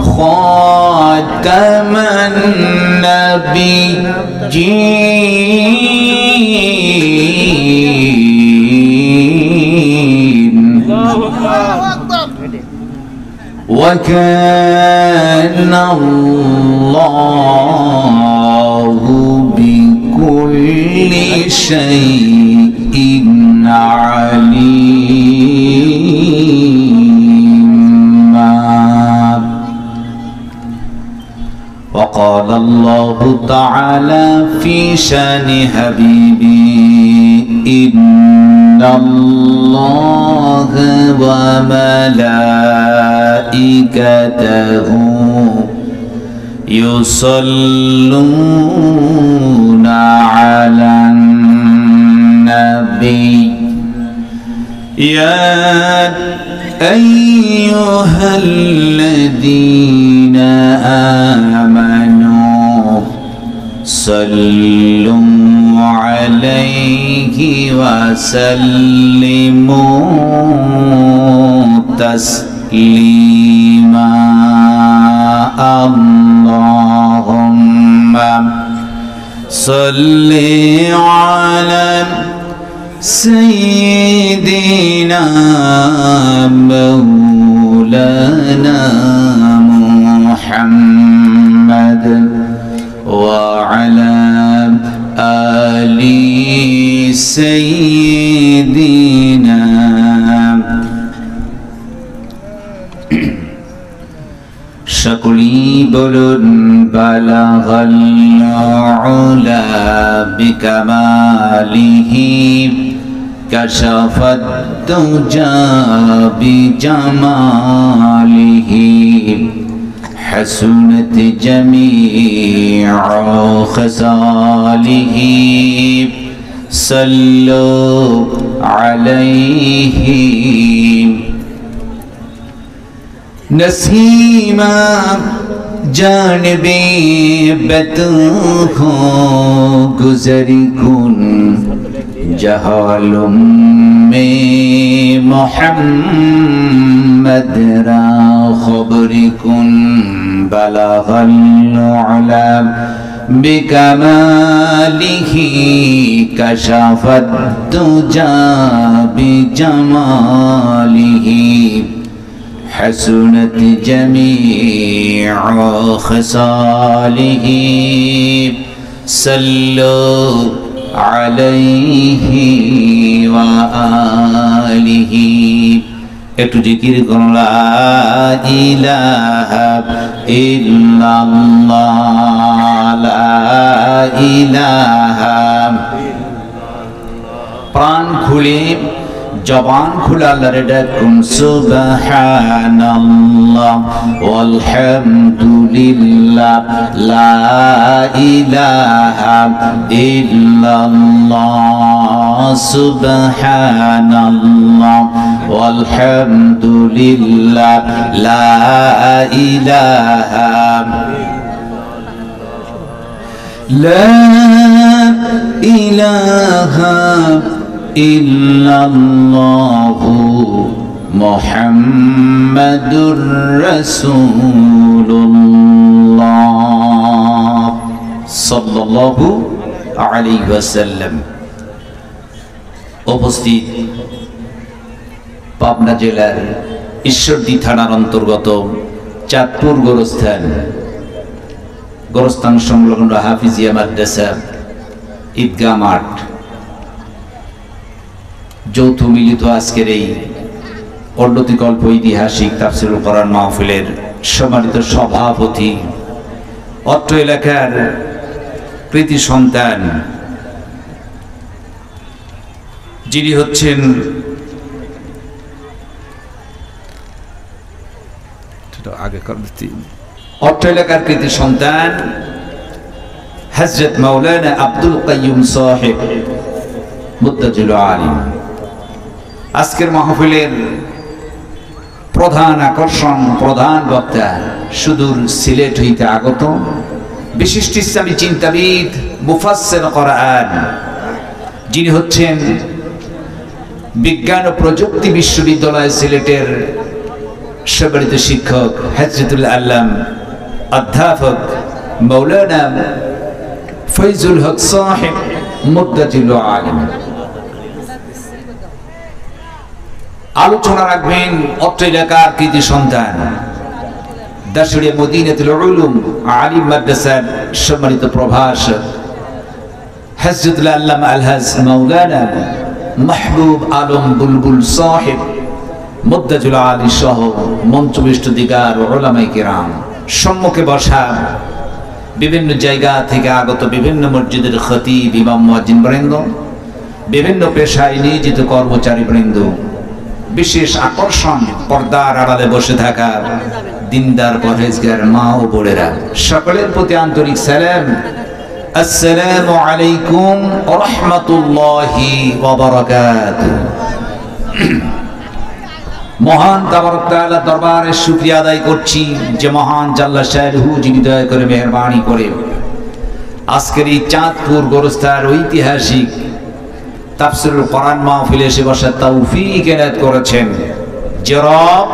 وخاتم النبيين وكان الله بكل شيء عليما. وقال الله تعالى في شان حبيبي إن الله وملائكته يصلون على النبي يا أيها الذين آمنوا صلوا عليه وسلموا تسليما. اللهم صل على سيدنا مولانا محمد وعلى آل سيدنا شكري بلن بلغ العلا بكماله كشف الدجى بجماله حسنت جميع خصاله صلوا عليه नसीमा जानबे बतखो गुजरी कुन जहालुम में मोहम्मद रा खबरी कुन बलगल उला बिकमालिही कशफत दुजा बिजमालिही حسنت جميع خصاله صلوا عليه وآله. একটু জিকির করুন লা ইলাহা ইল্লাল্লাহ লা ইলাহা। প্রাণ খুলে জবান খুলে আল্লাহরে ডাকুন সুবহানাল্লাহ ওয়ালহামদুলিল্লাহ লা ইলাহা ইল্লাল্লাহ সুবহানাল্লাহ ওয়ালহামদুলিল্লাহ লা ইলাহা লা ইলাহা ইল্লাল্লাহু মুহাম্মাদুর রাসূলুল্লাহ সাল্লাল্লাহু আলাইহি ওয়াসাল্লাম। উপস্থিত পাবনা জেলার ঈশ্বরদী থানার অন্তর্গত চাঁদপুর গোরস্থান সংলগ্ন হাফিজিয়া মাদ্রাসা ঈদগাহ মাঠ যৌথ মিলিত আজকের এই অর্ণতিকল্প ঐতিহাসিক তাফসীরুল কোরআন মাহফিলের সম্মানিত সভাপতি, অত্র এলাকার কৃতি সন্তান যিনি হচ্ছেন অত্র এলাকার কৃতি সন্তান হযরত মাওলানা আব্দুল কাইয়ুম সাহেব মুত্তাজিল আলিম। আজকের মাহফিলের প্রধান আকর্ষণ, প্রধান বক্তা সুদূর সিলেট হইতে আগত বিশিষ্ট ইসলামী চিন্তাবিদ, মুফাসসির কোরআন, যিনি হচ্ছেন বিজ্ঞান ও প্রযুক্তি বিশ্ববিদ্যালয় সিলেটের সম্মানিত শিক্ষক হযরতুল আল্লাম অধ্যাপক মাওলানা ফয়জুল হক সাহেব মুদ্দাজিল আলিম আলোচনা রাখবেন অত্র এলাকার কৃতি সন্তান দারসুরিয়া মদিনাতুল উলুম আলিম মাদ্রাসার সম্মানিত প্রভাষক হযরতুল আল্লামা আলহাজ মাওলানা মাহবুব আলম বুলবুল সাহেব মুদ্দাজুল আলী সহ মঞ্চবিষ্ট দিগার উলামায়ে কিরাম, সম্মুখে বসা বিভিন্ন জায়গা থেকে আগত বিভিন্ন মসজিদের খতিব ইমাম মুয়াজ্জিন বৃন্দ, বিভিন্ন পেশায় নিয়োজিত কর্মচারী বৃন্দ, বিশেষ আকর্ষণ পর্দার আড়ালে বসে থাকা দিনদার পরহেজগার মা ও বোনেরা, সকলের প্রতি আন্তরিক সালাম। আসসালামু আলাইকুম ওয়া রাহমাতুল্লাহি ওয়া বারাকাতুহু। মহান তাবারক তাআলা দরবারে শুকরিয়া আদায় করছি যে মহান জাল্লা শাহরুহু যিনি দয়া করে মেহেরবানি করে আজকের এই চাঁদপুর গোরস্তার ঐতিহাসিক তাফসীরুল কোরআন মাহফিলে এসে বসার তৌফিক এনায়েত করেছেন। যে রব,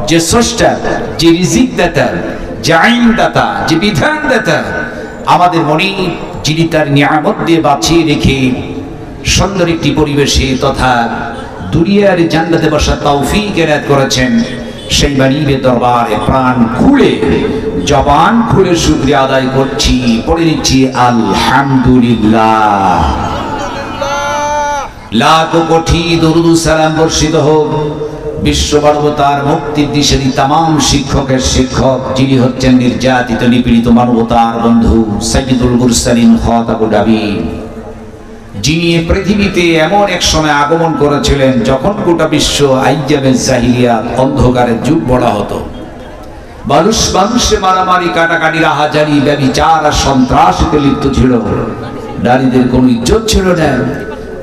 যে স্রষ্টা, যে রিজিক দাতা, যে আইন দাতা, যে বিধান দাতা, আমাদের মনে যিনি তার নিয়ামত দিয়ে বাঁচিয়ে রেখে সুন্দর একটি পরিবেশে তথা দুনিয়ার জান্নাতে বসার তৌফিক এনায়েত করেছেন, সেই মালিকের দরবারে প্রাণ খুলে জবান খুলে শুকরিয়া আদায় করছি, পড়ে নিচ্ছি আলহামদুলিল্লাহ। লাখো কোটি দরুদ সালাম বর্ষিত হোক বিশ্বমানবতার মুক্তির দিশেরই তামাম শিক্ষকের শিক্ষক, যিনি হচ্ছেন নির্যাতিত নিপীড়িত মানবতার বন্ধু সাইয়্যিদুল মুরসালিন খাতামুন নবীন, যিনি পৃথিবীতে এমন এক সময় আগমন করেছিলেন যখন গোটা বিশ্ব আইয়ামে জাহিলিয়াত অন্ধকারের যুগ বলা হতো। মানুষে মারামারি, কাটাকাটি, রাহাজানি, ব্যভিচার আর সন্ত্রাসীতে লিপ্ত ছিল। নারীদের কোনো ইজ্জত ছিল না।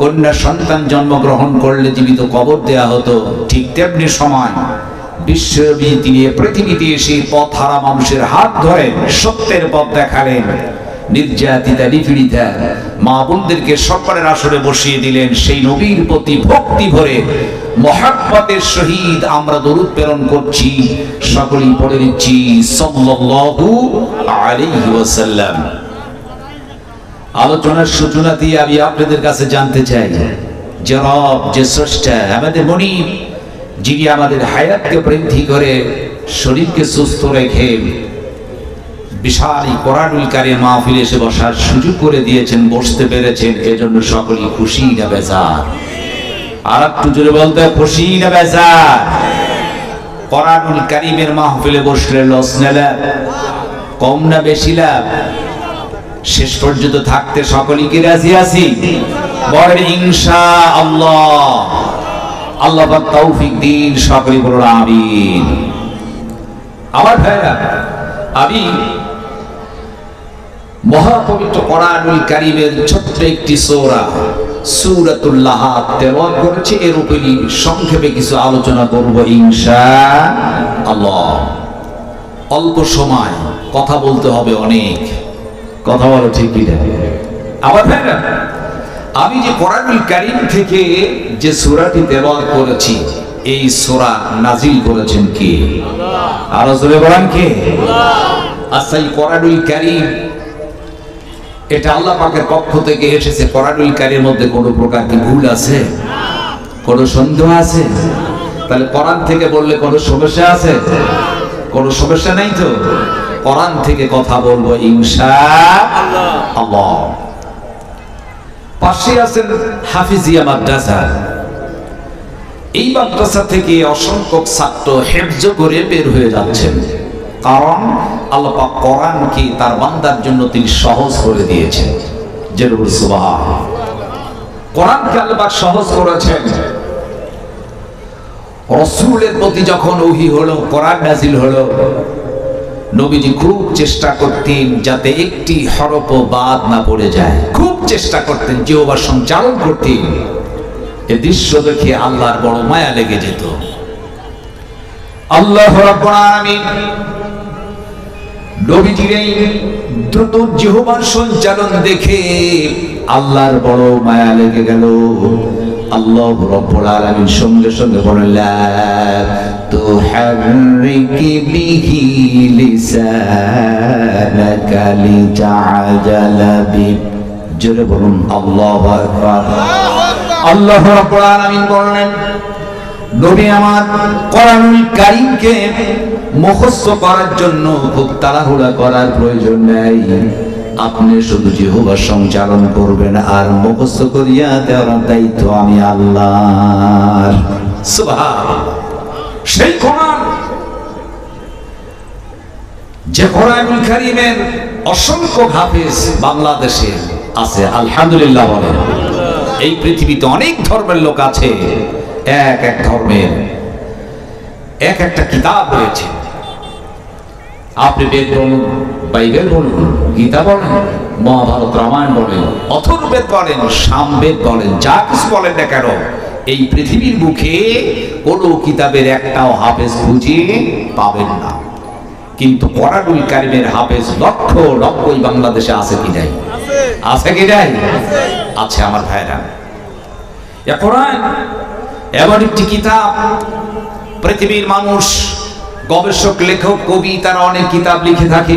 কন্যা সন্তান জন্মগ্রহণ করলে জীবিত কবর দেয়া হতো। ঠিক তেমনি সময় বিশ্বব্যাপী তিনি পৃথিবীতে এসে পথ হারা মানুষের হাত ধরে সত্যের পথ দেখালেন। নির্যাতিতা নিপীড়িতা মা বোনদেরকে সম্মানের আসরে বসিয়ে দিলেন। সেই নবীর প্রতি ভক্তি ভরে মহব্বতের সহিত আমরা দরুদ প্রেরণ করছি, সকলেই পড়ে নিচ্ছি সাল্লাল্লাহু আলাইহি ওয়াসাল্লাম। আলোচনার সূচনা দিয়ে আমি আপনাদের কাছে জানতে চাই, যে রব, যে স্রষ্টা, আমাদের মুনিব, যিনি আমাদের হায়াতকে বৃদ্ধি করে শরীরকে সুস্থ রেখে বিশাল কোরআনুল কারীম মাহফিলে এসে বসার সুযোগ করে দিয়েছেন, বসতে পেরেছেন, এজন্য সকলেই খুশি না বেজার? আর একটু জোরে বলতে, খুশি না বেজার? কোরআনুল কারীমের মাহফিলে বসলে লস না লাভ, কম না বেশি লাভ? শেষ পর্যন্ত থাকতে সকলেই কি রাজি আছি? বলেন ইনশাআল্লাহ। আল্লাহ পাক তৌফিক দিন, সকলেই বলুন আমিন। আমার ভাইরা, আমি মহাপবিত্র কোরআনুল কারীমের ছোট্ট একটি সূরা সূরাতুল লাহাব তেলাওয়াত করেছি। এর উপরই সংক্ষেপে কিছু আলোচনা করব ইনশাআল্লাহ। অল্প সময় কথা বলতে হবে অনেক, কথা বলো ঠিক কি না? আমার ভাইরা, আমি যে কোরআনুল কারীম থেকে যে সূরাটি তেলাওয়াত করেছি, এই সূরা নাজিল করেছেন কে? আল্লাহ। আর জোরে বলেন কে? আল্লাহ। আচ্ছা, এই কোরআনুল কারীম এটা আল্লাহ পাকের পক্ষ থেকে এসেছে। কোরআনুল কারীমের মধ্যে কোনো প্রকার কি ভুল আছে? কোনো সন্দেহ আছে? তাহলে কোরআন থেকে বললে কোনো সমস্যা আছে? কোনো সমস্যা নাই তো? কোরআন থেকে কথা বলবো ইনশাআল্লাহ। পাশে আছেন হাফিজিয়া মাদ্রাসা। এই মাদ্রাসা থেকে অসংখ্য ছাত্র হেফজ করে বের হয়ে যাচ্ছেন, কারণ আল্লাহ পাক কোরআনকে তার বান্দার জন্য তিনি সহজ করে দিয়েছেন। যেরকম সুবহান, কোরআনকে আল্লাহ পাক সহজ করেছেন। রাসূলের প্রতি যখন ওহী হলো, কোরআন নাজিল হলো, নবীজি খুব চেষ্টা করতেন যাতে একটি হরফও বাদ না পড়ে যায়। খুব চেষ্টা করতেন, জিহ্বা সঞ্চালন করতেন। এই দৃশ্য দেখে আল্লাহর বড় মায়া লেগে যেত। আল্লাহ রাব্বুল আলামিন নবীজির এই দ্রুত জিহ্বার সঞ্চালন দেখে আল্লাহর বড় মায়া লেগে গেল। আল্লাহ রাব্বুল আলামিন সঙ্গে সঙ্গে বললেন, تحرك به لسانك لتعجل به জোরে বলুন আল্লাহু আকবার। আল্লাহ রাব্বুল আলামিন বললেন নবী আমার কোরআনুল কারীমকে মুখস্থ করার জন্য খুব তাড়াহুড়া করার প্রয়োজন নেই। আপনি শুধু জিহ্বা সঞ্চালন করবেন আর মুখস্থ করিয়া দেওয়ার দায়িত্ব আমি আল্লাহর। সুবহানাল্লাহ। সেই কোরআন যে কোরআনুল কারীমের অসংখ্য হাফেজ বাংলাদেশে আছে আলহামদুলিল্লাহ বলেন। এই পৃথিবীতে অনেক ধর্মের লোক আছে, এক এক ধর্মের এক একটা কিতাব রয়েছে। আপনি বেদ বলুন, বাইবেল বলুন, গীতা বলেন, মহাভারত রামায়ণ বলেন, অথর্ববেদ বলেন, সামবেদ বলেন, যা কিছু বলেন না কেন, এই পৃথিবীর মুখে কোনো কিতাবের একটাও হাফেজ খুঁজে পাবেন না। কিন্তু কোরআনুল কারীমের হাফেজ লক্ষ লক্ষই বাংলাদেশে আছে কি নাই? আছে কি নাই? আছে আমার ভাইরা। এ কোরআন এমন একটি কিতাব, পৃথিবীর মানুষ, গবেষক, লেখক, কবি তারা অনেক কিতাব লিখে থাকে।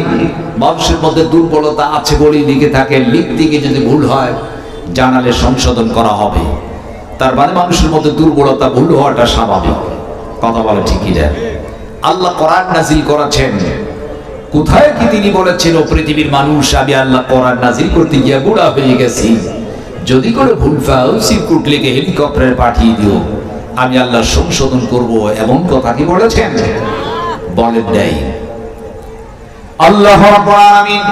মানুষের মধ্যে দুর্বলতা আছে বলেই লিখে থাকে। লিখতে গিয়ে যদি ভুল হয় জানালে সংশোধন করা হবে। তার মানে মানুষের মধ্যে দুর্বলতা, ভুল হওয়াটা স্বাভাবিক। কথা বলে ঠিকই যায়। আল্লাহ কোরআন নাজিল করেছেন, কোথায় কি তিনি বলেছেন ও পৃথিবীর মানুষ আমি আল্লাহ কোরআন নাজিল করতে গিয়ে বুড়া হয়ে গেছি, যদি করে ভুল পাও সিরকুট লিখে হেলিকপ্টারে পাঠিয়ে দিও, আমি আল্লাহ সংশোধন করব, এমন কথা কি বলেছেন? বলেন নাই। আল্লাহ রাব্বুল আলামিন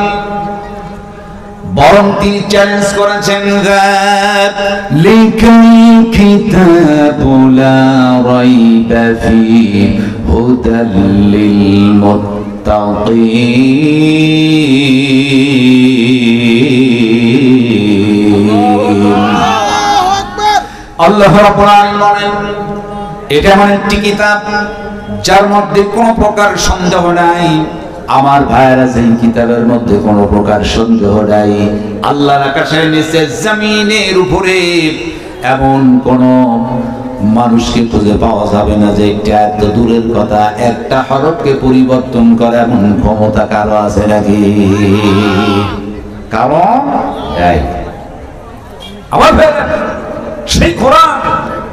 বরং তিনি চ্যালেঞ্জ করেছেন, লিকাল কিতাবু লা রাইবা ফীহি হুদাল লিল মুত্তাকিন। আল্লাহ রাব্বুল আলামিন বলেন এটা এমন একটি কিতাব যার মধ্যে কোনো প্রকার সন্দেহ নাই। আমার ভাইরা, যেই কিতাবের মধ্যে কোনো প্রকার সন্দেহ নাই, আল্লাহর আকাশের নিচে জমিনের উপরে এমন কোন মানুষকে খুঁজে পাওয়া যাবে না যে এটা এত দূরের কথা একটা হরফকে পরিবর্তন করে এমন ক্ষমতা কারো আছে নাকি? কারণ আমার ভাইরা সেই কোরআন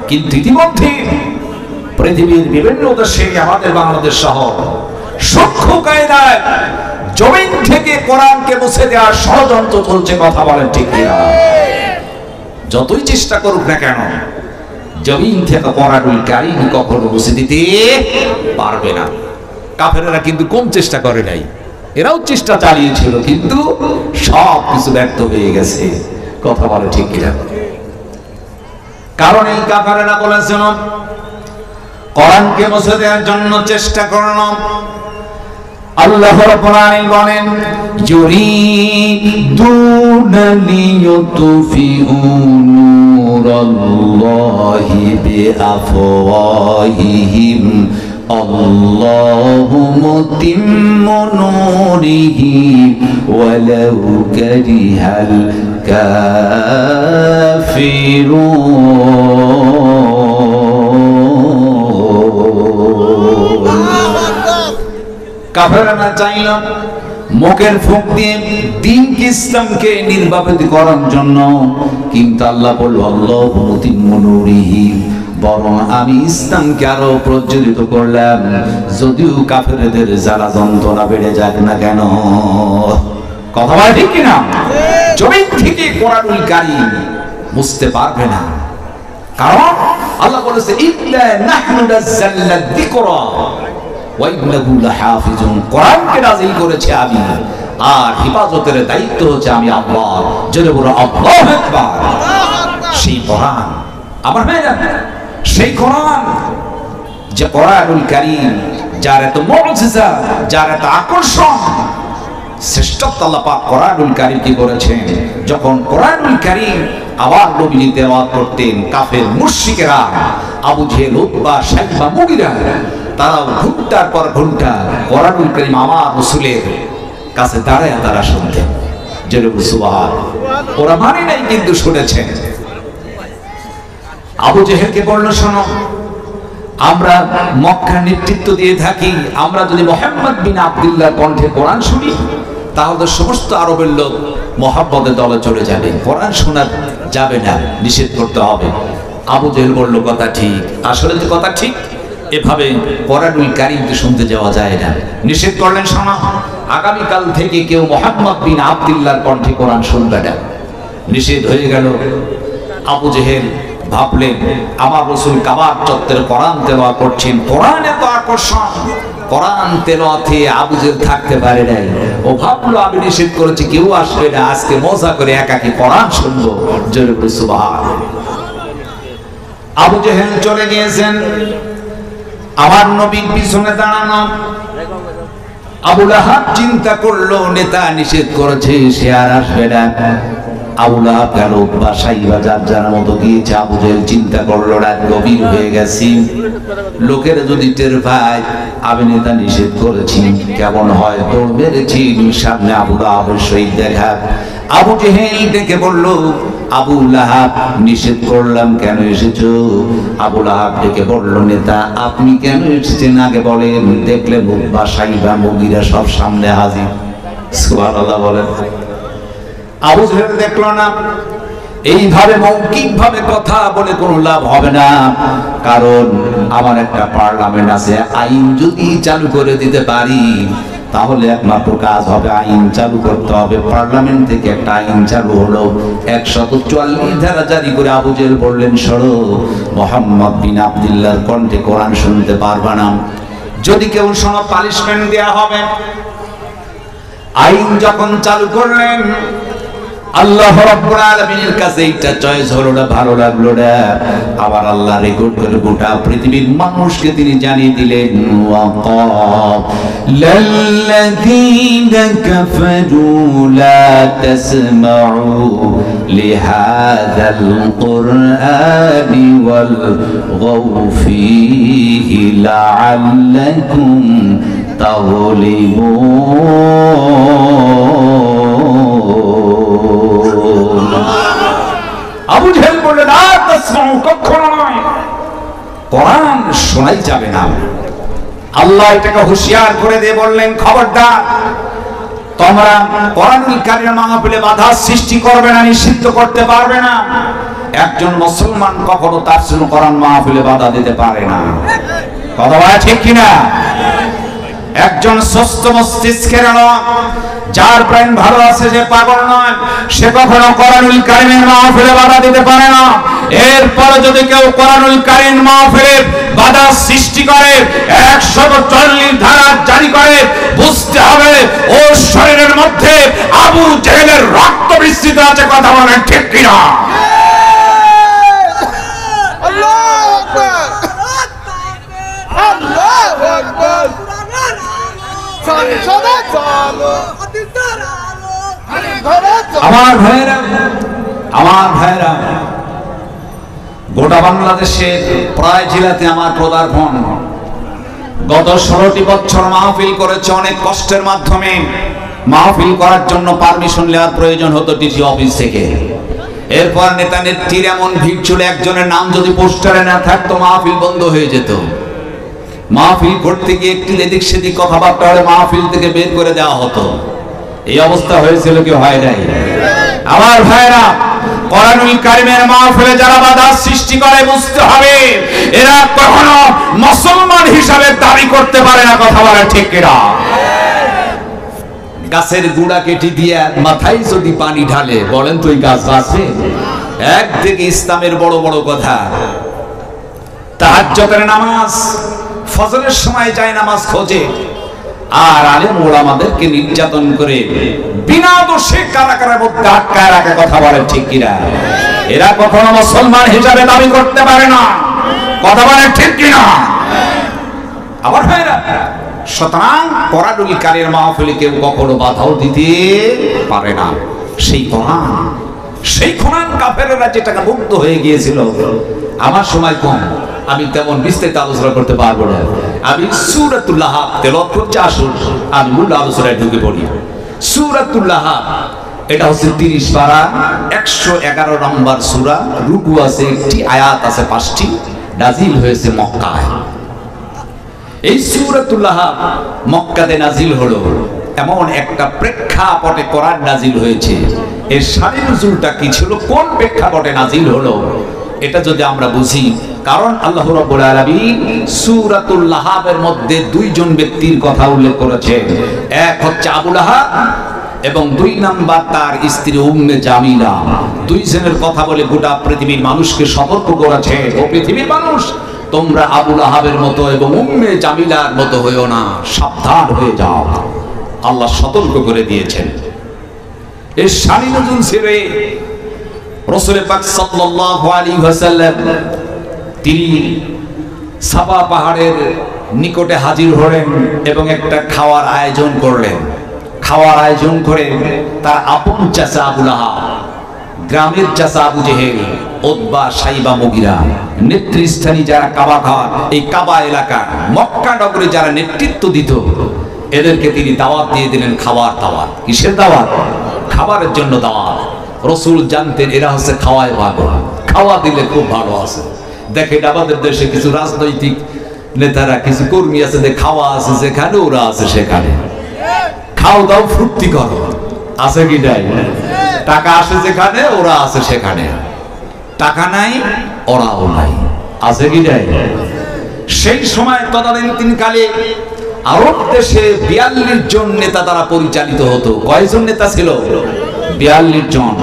কিন্তু ইতিমধ্যে পৃথিবীর বিভিন্ন দেশে, আমাদের বাংলাদেশ সহ সূক্ষ্ম কায়দায় জমিন থেকে কোরআনকে মুছে দেওয়ার ষড়যন্ত্র চলছে। কথা বলেন ঠিক কিনা? যতই চেষ্টা করুক না কেন জমিন থেকে কোরআনুল কারীম কখনো মুছে দিতে পারবে না। কাফেরেরা কিন্তু কম চেষ্টা করে নাই, এরাও চেষ্টা চালিয়েছিল, কিন্তু সব কিছু ব্যর্থ হয়ে গেছে। কথা বলে ঠিক কিনা? কারণ এই কাফেরেরা বলেছিল কোরআনকে মুছে দেওয়ার জন্য চেষ্টা করলাম। আল্লাহ রাব্বুল আলামিন বলেন, ইউরিদুনা লিয়ুতফিউ নূরাল্লাহি বিআফওয়াহিহিম আল্লাহু মুতিম্মু নূরিহি ওয়ালাউ কারিহাল কাফিরুন। কাফেররা চাইল মুখের ফুঁক দিয়ে দ্বীনকে, ইসলামকে নির্বাপিত করার জন্য, কিন্তু আল্লাহ বলল আল্লাহু মুতিম্মু নূরিহি, বরং আমি ইসলামকে আরো প্রজ্বলিত করলাম, যদিও কাফেরদের জ্বালা যন্ত্রণা বেড়ে যাক না কেন। কথা বলে ঠিক কিনা? জমিন থেকে কোরআনুল কারীম মুছতে পারবে না, কারণ আল্লাহ বলেছে ইন্না নাহনু নাযালনা যিকরা ওয়া ইন্নাহু লাহাফিজুন। কোরআনকে নাযিল করেছে আমি, আর হেফাজতের দায়িত্ব হচ্ছে আমি আল্লাহ। জোরে বলো আল্লাহু আকবার। সেই কোরআন আমার ভাইরা, সেই কোরআন যে কোরআনুল কারীম, যার এত মুজিজা, যার এত আকর্ষণ, শ্রেষ্ঠত্ব আল্লাহ পাক কোরআনুল কারীম কি করেছেন। যখন কোরআনুল কারীম আবার নবী তেলাওয়াত করতেন, কাফের মুশরিকেরা আবু জেহেল, উতবা, শাইবা, মুগীরা তারা ঘন্টার পর ঘন্টা কোরআনুল কারীম আমার রাসূলের কাছে দাঁড়ায় তারা শুনতেন। জোরে বলো সুবহানাল্লাহ। ওরা মানে নাই কিন্তু শুনেছেন। আবু জেহেলকে বলল শোনো, আমরা মক্কা নেতৃত্ব দিয়ে থাকি, আমরা যদি মুহাম্মদ বিন আব্দুল্লাহর কণ্ঠে কোরআন শুনি তাহলে সমস্ত আরবের লোক মুহাম্মদের দলে চলে যাবে, কোরআন শোনা যাবে না, নিষেধ করতে হবে। আবু জেহেল বলল কথা ঠিক, আসলে তো কথা ঠিক, এভাবে কোরআনুল কারীমকে শুনতে যাওয়া যায় না, নিষেধ করলেন। শোনা, আগামীকাল থেকে কেউ মুহাম্মদ বিন আব্দুল্লাহর কণ্ঠে কোরআন শুনবে না, নিষেধ হয়ে গেল। আবু জেহেল ভাবলেন আমার রাসূল কাবার চত্বরে কোরআন তেলাওয়াত করছেন, কোরআন এত আকর্ষণ, কোরআন তেলাওয়াতে আবু জেহেল থাকতে পারে নাই। ও ভাবলো আমি নিষেধ করেছি, কেউ আসবে না, আজকে মজা করে একাকী কোরআন শুনবো। জোরে বলে সুবহানাল্লাহ। আবু জেহেল চলে গিয়েছেন, আমার নবীর পিছনে দাঁড়ানো। আবু লাহাব চিন্তা করলো নেতা নিষেধ করেছে, সে আর আসবে না। আবু লাহাব গেল বাসায় বাজার জানার মতো গিয়েছে। আবু জেহেল চিন্তা করলো রাত গভীর হয়ে গেছে, লোকেরা যদি টের পায় আমি নেতা নিষেধ করেছি কেমন হয়, দৌড় মেরেছি সামনে আবু লাহাবের সহিত দেখা। আবু জেহেল ডেকে বলল আবু লাহাব নিষেধ করলাম, কেন এসেছো? আবু লাহাব ডেকে বলল নেতা আপনি কেন এসেছেন আগে বলেন, দেখলে বাসায় বা মুগিরা সব সামনে হাজির। সুবহানাল্লাহ বলেন। আবু জেহেল দেখলো না, এইভাবে মৌখিক ভাবে কথা বলে কোনো লাভ হবে না, কারণ আমার একটা পার্লামেন্ট আছে, আইন যদি চালু করে দিতে পারি তাহলে একমাত্র কাজ হবে আইন চালু করতে হবে। পার্লামেন্ট থেকে একটা আইন চালু হলো, 144 ধারা জারি করে আবু জেহেল বললেন সরো, মুহাম্মদ বিন আব্দুল্লাহর কণ্ঠে কোরআন শুনতে পারবা না, যদি কেউ শোনো পানিশমেন্ট দেয়া হবে। আইন যখন চালু করলেন আল্লাহ রাব্বুল আলামিনের কাছে এটা চয়েস হলো না, ভালো লাগলো না। আবার আল্লাহ রেকর্ড করে গোটা পৃথিবীর মানুষকে তিনি জানিয়ে দিলেন লাল্লাযীনা কাফারু লা তাসমাউ লিহাযাল কুরআনি ওয়ালগাউ ফীহি লাআল্লাকুম তাগলিবুন। আবু জেহেল বললেন আর তাসমাউ, কখনো নয়, কোরআন শোনাই যাবে না। আল্লাহ এটাকে হুঁশিয়ার করে দিয়ে বললেন খবরদার, তোমরা কোরআনুল কারীমের মাহফিলে বাধা সৃষ্টি করবে না, নিষিদ্ধ করতে পারবে না। একজন মুসলমান কখনো তাফসীরুল কোরআন মাহফিলে বাধা দিতে পারে না। কথা বলা ঠিক কিনা? একজন সুস্থ মস্তিষ্কের লোক, যার ব্রেন ভালো আছে, যে পাগল নয়, সে কখনো কোরআনুল কারীমের মাহফিলে বাধা দিতে পারে না। এরপরে যদি কেউ কোরআনুল কারীম মাহফিলে বাধা সৃষ্টি করে, 140 ধারা জারি করে, বুঝতে হবে ওর শরীরের মধ্যে আবু জেহেলের রক্ত মিশ্রিত আছে। কথা বলেন ঠিক কিনা? আল্লাহু আকবার, আল্লাহু আকবার। আমার ভাইরা, আমার ভাইরা, গোটা বাংলাদেশের প্রায় জেলাতে আমার পদার্পণ। গত 16টি বছর মাহফিল করেছে, অনেক কষ্টের মাধ্যমে। মাহফিল করার জন্য পারমিশন নেওয়ার প্রয়োজন হতো ডিসি অফিস থেকে। এরপর নেতা নেত্রীর এমন ভিড় ছিল, একজনের নাম যদি পোস্টারে না থাকতো মাহফিল বন্ধ হয়ে যেত। মাহফিল করতে গিয়ে একটু এদিক সেদিক কথাবার্তা হলে মাহফিল থেকে বের করে দেওয়া হতো। এই অবস্থা হয়েছিল কি হয় নাই? আমার ভাইরা, কোরআনুল কারীমের মাহফিলে যারা বাধা সৃষ্টি করে, বুঝতে হবে এরা কখনো মুসলমান হিসাবে দাবি করতে পারে না। কথা বলা ঠিক কিনা? গাছের গুড়া কেটে দিয়ে মাথায় যদি পানি ঢালে, বলেন তো এই গাছ বাঁচবে? একদিকে ইসলামের বড় বড় কথা, তাহাজ্জুদের নামাজ, ফজরের সময় যায় নামাজ খোঁজে, আর আলেম ওলামাদেরকে নির্যাতন করে বিনা দোষে কারাগারের মধ্যে আটকায় রাখে। কথা বলেন ঠিক কিনা? এরা কখনো মুসলমান হিসাবে দাবি করতে পারে না। কথা বলেন ঠিক কিনা? আবার ভাইরা, সুতরাং কোরআনুল কারীমের মাহফিলে কেউ কখনো বাধাও দিতে পারে না। সেই কোরআন কাফেররা যেটাকে মুগ্ধ হয়ে গিয়েছিল। আমার সময় কম, আমি তেমন বিস্তারিত আলোচনা করতে পারবো না। আমি সূরাতুল লাহাব তেলাওয়াত করছি, আসুন আমি মূল আলোচনায় ঢুকে পড়ি। সূরাতুল লাহাব এটা হচ্ছে 30 পারা, 111 নম্বর সূরা। রুকু আছে একটি, আয়াত আছে 5টি, নাজিল হয়েছে মক্কায়। এই সূরাতুল লাহাব মক্কাতে নাজিল হলো, এমন একটা প্রেক্ষাপটে কোরআন নাজিল হয়েছে। এর শানি নুজুলটা কি ছিল, কোন প্রেক্ষাপটে নাজিল হলো, এটা যদি আমরা বুঝি। কারণ আল্লাহ রাব্বুল আলামিন সূরাতুল লাহাবের মধ্যে দুইজন ব্যক্তির কথা উল্লেখ করেছেন। এক হচ্ছে আবু লাহাব এবং দুই নাম্বার তার স্ত্রী উম্মে জামিলা। দুইজনের কথা বলে গোটা পৃথিবীর মানুষকে সতর্ক করেছে, ও পৃথিবীর মানুষ, তোমরা আবু লাহাবের মতো এবং উম্মে জামিলার মতো হইও না, সাবধান হয়ে যাও। আল্লাহ সতর্ক করে দিয়েছেন। এর শানি নজুল ছিল রাসূল পাক সাল্লাল্লাহু আলাইহি ওয়াসাল্লাম তিনি সাফা পাহাড়ের নিকটে হাজির হলেন এবং একটা খাওয়ার আয়োজন করলেন। খাওয়ার আয়োজন করে তার আপন চাচা আবু লাহাব, গ্রামের চাচা আবু জেহেল, উতবা, সাইবা, মুগিরা, নেতৃস্থানীয় যারা কাবা ঘর, এই কাবা এলাকা মক্কা নগরে যারা নেতৃত্ব দিত, এদেরকে তিনি দাওয়াত দিয়ে দিলেন। খাবার দাওয়াত, কিসের দাওয়াত? খাবারের জন্য দাওয়াত। রাসূল জানতেন এরা হচ্ছে খাওয়ায় ভালো, খাওয়া দিলে খুব ভালো আছে। দেখেন আমাদের দেশে কিছু রাজনৈতিক নেতারা, কিছু কর্মী আছে, যে খাওয়া আছে যেখানে, ওরা আছে সেখানে। খাও দাও ফুর্তি করো, আছে কি নাই? টাকা আসে যেখানে, ওরা আছে সেখানে। টাকা নাই, ওরাও নাই, আছে কি নাই? সেই সময় তদানীন্তনকালে আরব দেশে 42 জন নেতা দ্বারা পরিচালিত হতো। কয়জন নেতা ছিল? 42 জন।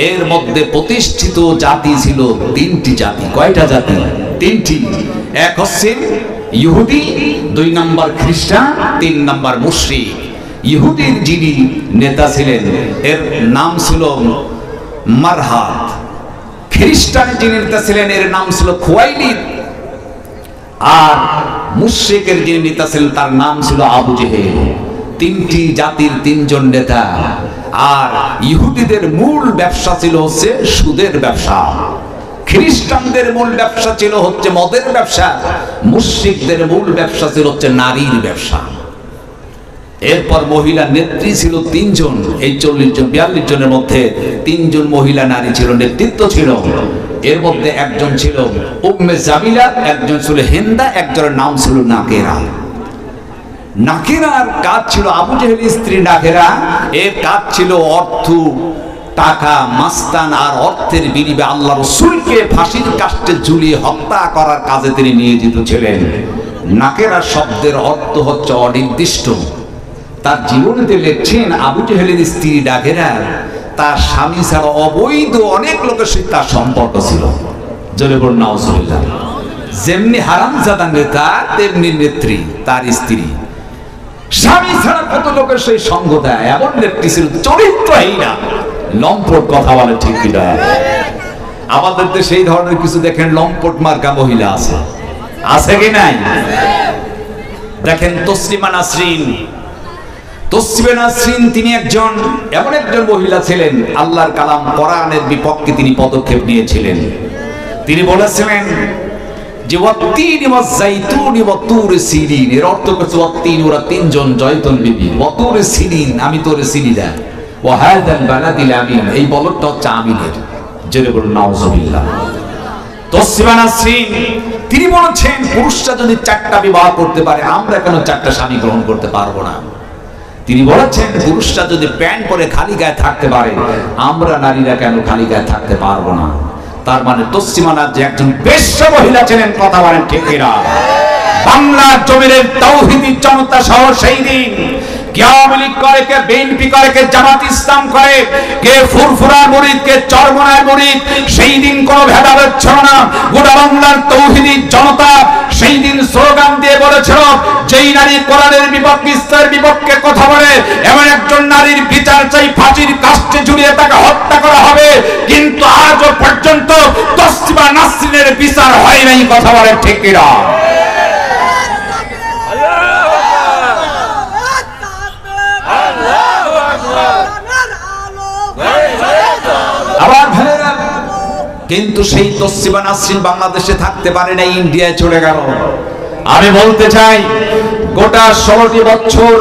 এর মধ্যে প্রতিষ্ঠিত জাতি ছিল 3টি জাতি। কয়টা জাতি? 3টি। এক হচ্ছে ইহুদি, 2 নাম্বার খ্রিস্টান, 3 নাম্বার মুশরিক। ইহুদির যিনি নেতা ছিলেন এর নাম ছিল মারহাত। খ্রিস্টানের যিনি নেতা ছিলেন এর নাম ছিল খুয়াইলিদ। আর মুশরিকের যিনি নেতা ছিলেন তার নাম ছিল আবু জেহেল। 3টি জাতির 3 জন নেতা। আর ইহুদিদের মূল ব্যবসা ছিল হচ্ছে সুদের ব্যবসা, খ্রিস্টানদের মূল ব্যবসা ছিল হচ্ছে মদের ব্যবসা, মুশরিকদের মূল ব্যবসা ছিল হচ্ছে নারীর ব্যবসা। এরপর মহিলা নেত্রী ছিল 3 জন। এই 40 জন 42 জনের মধ্যে 3 জন মহিলা নারী ছিল, নেতৃত্ব ছিল। এর মধ্যে একজন ছিল উম্মে জামিলা, একজন ছিল হিন্দা, একজনের নাম ছিল নাকেরা। নাকেরার কাজ ছিল, আবু জেহেলের স্ত্রী নাকেরা, এর কাজ ছিল অর্থ, টাকা, মাস্তান আর অর্থের বিনিময়ে আল্লাহ রাসূলকে ফাঁসির কাস্টে ঝুলিয়ে হত্যা করার কাজে তিনি নিয়োজিত ছিলেন। নাকেরা শব্দের অর্থ হচ্ছে অনির্দিষ্ট। তার জীবনীতে লিখছেন আবু জেহেলের স্ত্রী নাকেরা তার স্বামী ছাড়া অবৈধ অনেক লোকের সাথে তার সম্পর্ক ছিল। জোরে বলুন নাউজুবিল্লাহ। যেমনি হারামজাদা নেতা তেমনি নেত্রী তার স্ত্রী। স্বামী ছাড়া কত লোকের সেই সঙ্গ দেয়, এমন নেত্রী ছিল, চরিত্রহীনা, লম্পট কথা বলে, ঠিক কি না? আমাদের দেশে এই ধরনের কিছু দেখেন লম্পট মার্কা মহিলা আছে, আছে কি নাই? দেখেন তসলিমা নাসরিন। তসলিমা নাসরিন তিনি এমন একজন মহিলা ছিলেন, আল্লাহর কালাম কোরআনের বিপক্ষে তিনি পদক্ষেপ নিয়েছিলেন। তিনি বলেছিলেন যে ওয়াত্তিনি ওয়াজ্জাইতুনি ওয়াতুরি সিনিন, এর অর্থ হচ্ছে ওয়াত্তিন, ওরা 3 জন জয়তুন বিবি, ওয়াতুরি সিনিন, আমি তোরে চিনি না, ওয়া হাযাল বালাদিল আমিন, এই বলদটা হচ্ছে আমিনের। জেনে বলুন নাউজুবিল্লাহ। তসলিমা নাসরিন তিনি বলেছেন পুরুষরা যদি 4টা বিবাহ করতে পারে, আমরা কেন 4টা স্বামী গ্রহণ করতে পারবো না? তিনি বলেছেন পুরুষরা যদি প্যান্ট পরে খালি গায়ে থাকতে পারে, আমরা নারীরা কেন খালি গায়ে থাকতে পারবো না? তার মানে তসলিমা যে একজন বেশ্যা মহিলা ছিলেন, কথা বলেন ঠিক কিনা? বাংলার জমিনের তাওহীদি জনতা সহ সেই দিন কে আওয়ামী লীগ করে, কে বিএনপি করে, কে জামাত ইসলাম করে, কে ফুরফুরার মুরিদ, কে চরমনার মুরিদ, সেই দিন কোনো ভেদাভেদ ছিল না। গোটা বাংলার তাওহীদি জনতা সেই দিন স্লোগান দিয়ে বলেছিল, যেই নারী কোরআনের বিপক্ষে, ইসলামের বিপক্ষে কথা বলে, এমন একজন নারীর বিচার চাই, ফাঁসির কাস্টে ঝুলিয়ে তাকে হত্যা করা হবে। কিন্তু আজও পর্যন্ত তসলিমা নাসরিনের বিচার হয় নাই, কথা বলে ঠিক কিনা? আবার ভাইরা, কিন্তু সেই তসলিমা নাসরিন বাংলাদেশে থাকতে পারে না, ইন্ডিয়ায় চলে গেল। আমি বলতে চাই গোটা 16টি বছর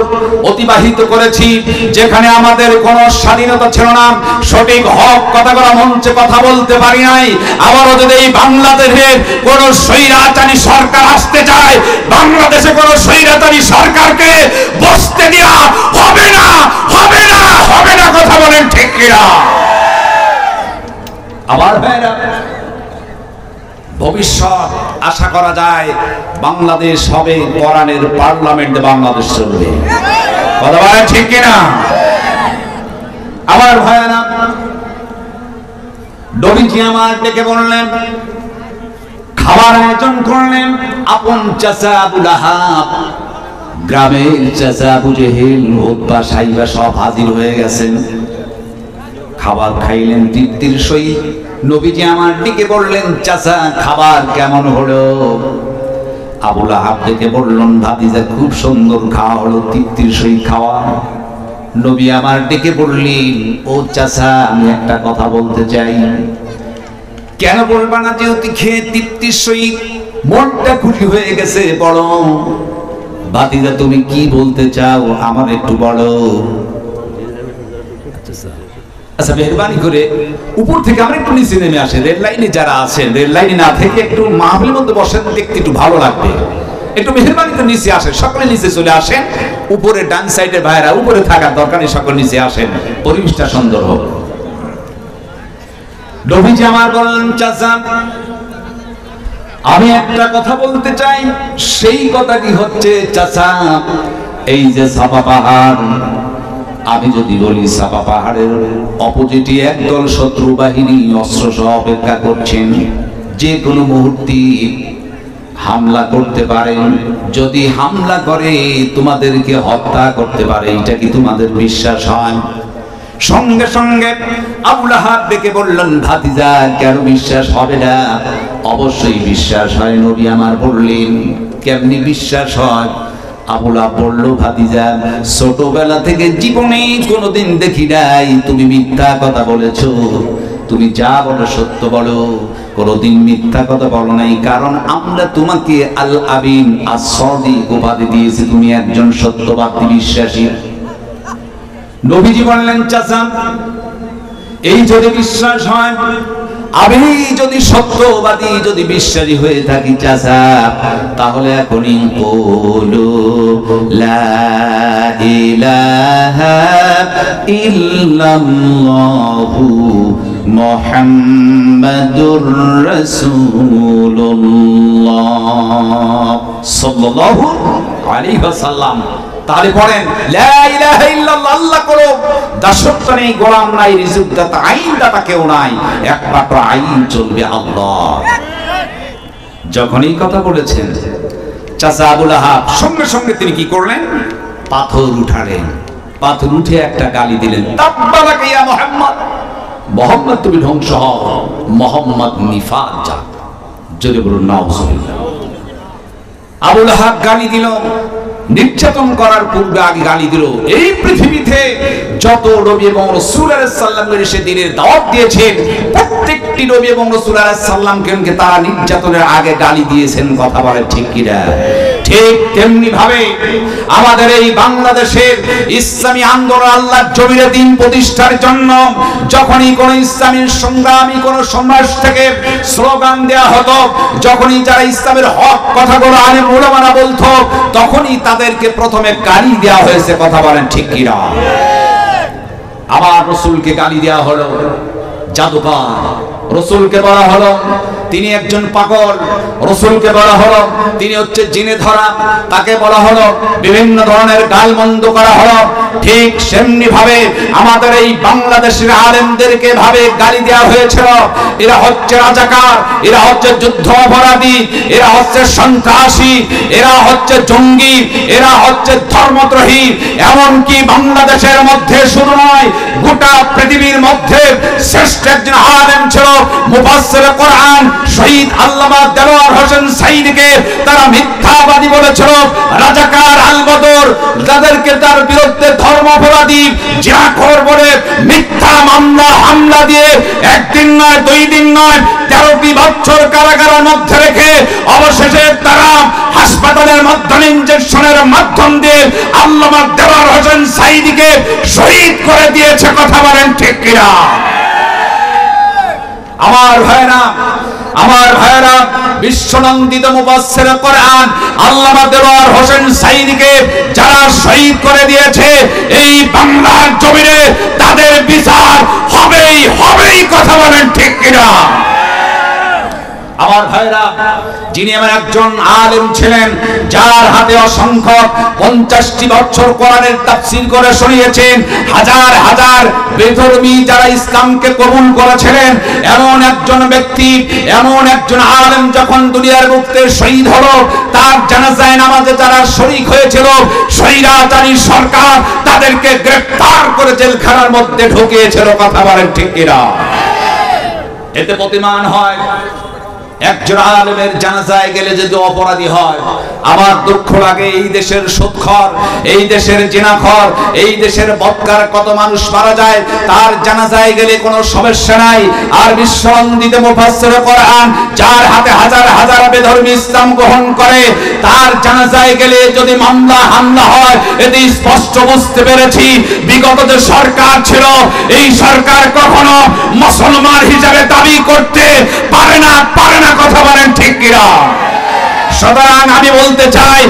অতিবাহিত করেছি, যেখানে আমাদের কোনো স্বাধীনতা ছিল না, সঠিক হক কথা বলা, মঞ্চে কথা বলতে পারি নাই। আবারও যদি এই বাংলাদেশের কোন স্বৈরাচারী সরকার আসতে চায়, বাংলাদেশে কোন স্বৈরাচারী সরকারকে বসতে দেওয়া হবে না, হবে না, হবে না। কথা বলেন ঠিক কিনা? আবার ভাইরা, ভবিষ্যৎ আশা করা যায় বাংলাদেশ হবে কোরআনের পার্লামেন্টে বাংলাদেশ চলবে। কথা বলেন ঠিক কিনা? আমার ভাইরা, নবীজি আমার ডেকে বললেন, খাবার আয়োজন করলেন। আপন চাচা আবু লাহাব, গ্রামের চাচা আবু জেহেল, উতবা, সাইবা সব হাজির হয়ে গেছেন। খাবার খাইলেন তৃপ্তির সহিত। নবীজি আমার দিকে বললেন, চাচা খাবার কেমন হলো? আবু লাহাব ডেকে বললেন, ভাতিজা খুব সুন্দর খাওয়া হলো, তৃপ্তির সহিত খাওয়া। নবী আমার ডেকে বললেন, ও চাচা আমি একটা কথা বলতে চাই। কেন বলবা না? যেহেতু খেয়ে তৃপ্তির সহিত মনটা খুশি হয়ে গেছে বড়। ভাতিজা তুমি কি বলতে চাও আমার একটু বলো। আচ্ছা মেহরবানি করে উপর থেকে আমরা একটু নিচে নেমে আসে। রেল লাইনে যারা আছেন, রেল লাইনে না থেকে একটু মাহফিলের মধ্যে বসেন, দেখতে একটু ভালো লাগবে। একটু মেহরবানি করে নিচে আসেন, সকলে নিচে চলে আসেন। উপরে ডান সাইডের ভাইরা উপরে থাকার দরকার নেই, সকলে নিচে আসেন, পরিবেশটা সুন্দর হোক। নবীজি আমার বললেন, চাচা আমি একটা কথা বলতে চাই। সেই কথাটি হচ্ছে, চাচা এই যে সাফা পাহাড়, আমি যদি বলি সাফা পাহাড়ের অপোজিটে একদল শত্রু বাহিনী অস্ত্র সহ অপেক্ষা করছেন, যে কোনো মুহূর্তে হামলা করতে পারেন। যদি হামলা করে তোমাদেরকে হত্যা করতে পারে, এটা কি তোমাদের বিশ্বাস হয়? সঙ্গে সঙ্গে আবু লাহাব ডেকে বললেন, ভাতিজা কেন বিশ্বাস হবে না? অবশ্যই বিশ্বাস হয়। নবী আমার বললেন, কেমনি বিশ্বাস হয়? আবু লাহাব বলল, ভাতিজা ছোটবেলা থেকে জীবনে কোনোদিন দেখি নাই তুমি মিথ্যা কথা বলেছো। তুমি যা বলো সত্য বলো, কোনোদিন মিথ্যা কথা বলো নাই। কারণ আমরা তোমাকে আল আমিন আস-সাদিক উপাধি দিয়েছি, তুমি একজন সত্যবাদী বিশ্বাসী। নবীজি বললেন, চাচা এই যদি বিশ্বাস হয়, আমি যদি সত্যবাদী, যদি বিশ্বাসী হয়ে থাকি চাচা, তাহলে এখনই বলো লা ইলাহা ইল্লাল্লাহু মুহাম্মাদুর রাসূলুল্লাহ সাল্লাল্লাহু আলাইহি ওয়াসাল্লাম। তাহলে পড়েন লা ইলাহা ইল্লাল্লাহ, আল্লাহ করো, দাসত্ব নেই, গোলাম নাই, রিজিক দাতা, আইন দাতা কেউ নাই, একমাত্র আইন চলবে আল্লাহ। যখনই কথা বলেছেন চাচা আবু লাহাব, সঙ্গে সঙ্গে তিনি কি করলেন? পাথর উঠালেন। পাথর উঠে একটা গালি দিলেন, তাব্বালাকা ইয়া মুহাম্মদ, মুহাম্মদ তুমি ধ্বংস হও, মুহাম্মদ নিফাত যা। যদি বলুন নাউজুবিল্লাহ। আবু লাহাব গালি দিল, নির্যাতন করার পূর্বে আগে গালি দিল। এই পৃথিবীতে যত নবী এবং রাসূল আলাইহিস সালামকে সে দিনের দাওয়াত দিয়েছেন, প্রত্যেকটি নবী এবং রাসূল আলাইহিস সালামকে তারা নির্যাতনের আগে গালি দিয়েছেন। কথা বলে ঠিক কিনা? ঠিক তেমনি ভাবে আমাদের এই বাংলাদেশের ইসলামী আন্দোলন, আল্লাহর জমিনে দ্বীন প্রতিষ্ঠার জন্য যখনই কোন ইসলামী সংগ্রামী কোন সমাজ থেকে স্লোগান দেয়া হতো, যখনই যারা ইসলামের হক কথাগুলো আলেম উলামারা বলতো, তখনই তাদেরকে প্রথমে গালি দেওয়া হয়েছে। কথা বলেন ঠিক কিনা? আবার রাসূলকে গালি দেওয়া হলো জাদুকর, রাসূলকে বলা হলো তিনি একজন পাগল, রাসূলকে বলা হলো তিনি হচ্ছে জিনে ধরা, তাকে বলা হলো বিভিন্ন ধরনের গালমন্দ করা হলো। ঠিক সেমনি ভাবে আমাদের এই বাংলাদেশের আলেমদেরকে ভাবে গালি দেওয়া হয়েছিল, এরা হচ্ছে রাজাকার, এরা হচ্ছে যুদ্ধ অপরাধী, এরা হচ্ছে সন্ত্রাসী, এরা হচ্ছে জঙ্গি, এরা হচ্ছে ধর্মদ্রোহী। এমনকি বাংলাদেশের মধ্যে শুধু নয়, গোটা পৃথিবীর মধ্যে শ্রেষ্ঠ একজন আলেম ছিল মুফাসসির কোরআন শহীদ আল্লামা দেলোয়ার হোসেন সাঈদীকে তারা মিথ্যাবাদী বলেছিল, রাজাকার, আল বদর, তাদেরকে তার বিরুদ্ধে ধর্ম অপরাধী জিনাখোর বলে মিথ্যা মামলা হামলা দিয়ে একদিন নয় 2 দিন নয় 13টি বছর কারাগারের মধ্যে রেখে অবশেষে তারা হাসপাতালের মাধ্যমে ইনজেকশনের মাধ্যম দিয়ে আল্লামা দেওয়ার হোসেন সাঈদীকে শহীদ করে দিয়েছে। কথা বলেন ঠিক কিনা? আমার ভাইরা বিশ্বনন্দিত মুফাসসির কোরআন আল্লামা দেওয়ার হোসেন সাঈদীকে যারা শহীদ করে দিয়েছে এই বাংলার জমিনে তাদের বিচার হবেই। কথা বলেন ঠিক কিনা? আমার ভাইরা, যিনি এমন একজন আলেম ছিলেন যার হাতে অসংখ্য 50টি বছর কোরআনের তাফসীর করে শুনিয়েছেন, হাজার হাজার বেধর্মী যারা ইসলামকে কবুল করেছিলেন, এমন একজন ব্যক্তি, এমন একজন আলেম যখন দুনিয়ার বুকে শহীদ হলো, তার জানাজায় নামাজে যারা শরীক হয়েছিল, স্বৈরাচারী সরকার তাদেরকে গ্রেফতার করে জেলখানার মধ্যে ঢুকিয়েছিল। কথা বলেন ঠিক কিনা? এতে প্রতিমান হয় একজন আলেমের জানাজায় গেলে যদি অপরাধী হয়, আমার দুঃখ লাগে। এই দেশের সুদখোর, এই দেশের জিনাখোর, এই দেশের বদকার কত মানুষ মারা যায়, তার জানাজায় গেলে কোনো সমস্যা নাই। আর বিশ্বনন্দিত মুফাসসির কোরআন যার হাতে হাজার হাজার বেধর্মী ইসলাম গ্রহণ করে, তার জানাজায় গেলে যদি মামলা হামলা হয়, এতে স্পষ্ট বুঝতে পেরেছি বিগত যে সরকার ছিল, এই সরকার কখনো মুসলমান হিসেবে দাবি করতে পারে না। কথা বলেন ঠিক কিনা? সুতরাং আমি বলতে চাই,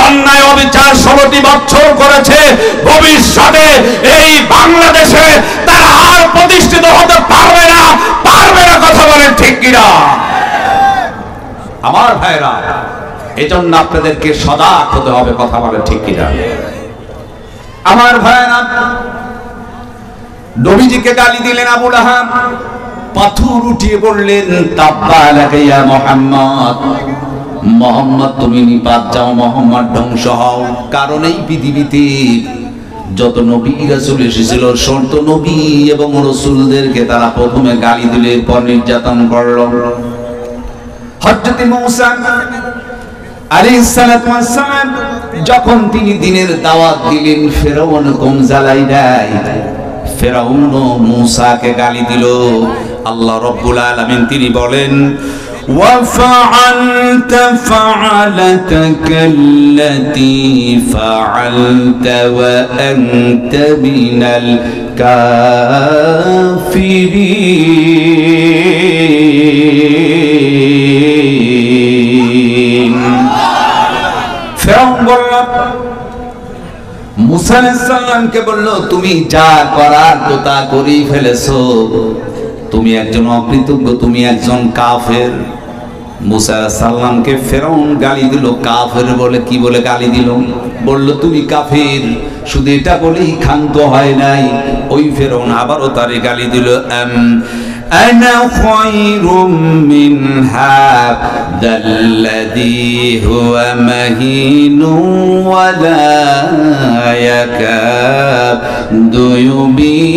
অন্যায় অবিচার 16টি বছর করেছে, ভবিষ্যতে এই বাংলাদেশে তারা আর প্রতিষ্ঠিত হতে পারবে না। কথা বলেন ঠিক কিনা? আমার ভাইরা, এজন্য আপনাদেরকে সজাগ হতে হবে। কথা বলেন ঠিক কিনা? আমার ভাইরা, নবীজিকে গালি দিলেন আবু লাহাব, পাথর উঠিয়ে বললেন তাব্বা লাকা ইয়া মুহাম্মদ, মুহাম্মদ তুমি নিপাত যাও, মুহাম্মদ ধ্বংস হও। কারণ এই পৃথিবীতে যত নবী রাসূল এসেছিল, শর্ত নবী এবং রাসূলদেরকে তারা প্রথমে গালি দিলে, পর নির্যাতন করল। হযরত মূসা আলাইহিস সালাতু ওয়াস সালাম যখন তিনি দ্বীনের দাওয়াত দিলেন, ফেরাউন কম জ্বালাই দেয়, ফেরাউন মূসাকে গালি দিল। আল্লাহ রাব্বুল আলামিন তিনি বলেন, وَفَعَلْتَ فَعَلَتَكَ الَّتِي فَعَلْتَ وَأَنْتَ مِنَ الْكَافِرِينَ। ফেরাউন বলল, মুসা আলাইহিস সালামকে বলল, তুমি যা করার তো তা করেই ফেলেছো, তুমি একজন অকৃতজ্ঞ, তুমি একজন কাফের। মুসা আলাইহিস সালামকে ফেরাউন গালি দিল কাফের বলে। কি বলে গালি দিল? বলল তুমি কাফের। শুধু এটা বলেই ক্ষান্ত হয় নাই, ওই ফেরাউন আবারও তারে গালি দিল, أنا خير من هذا الذي هو مهين ولا يكاد يبين।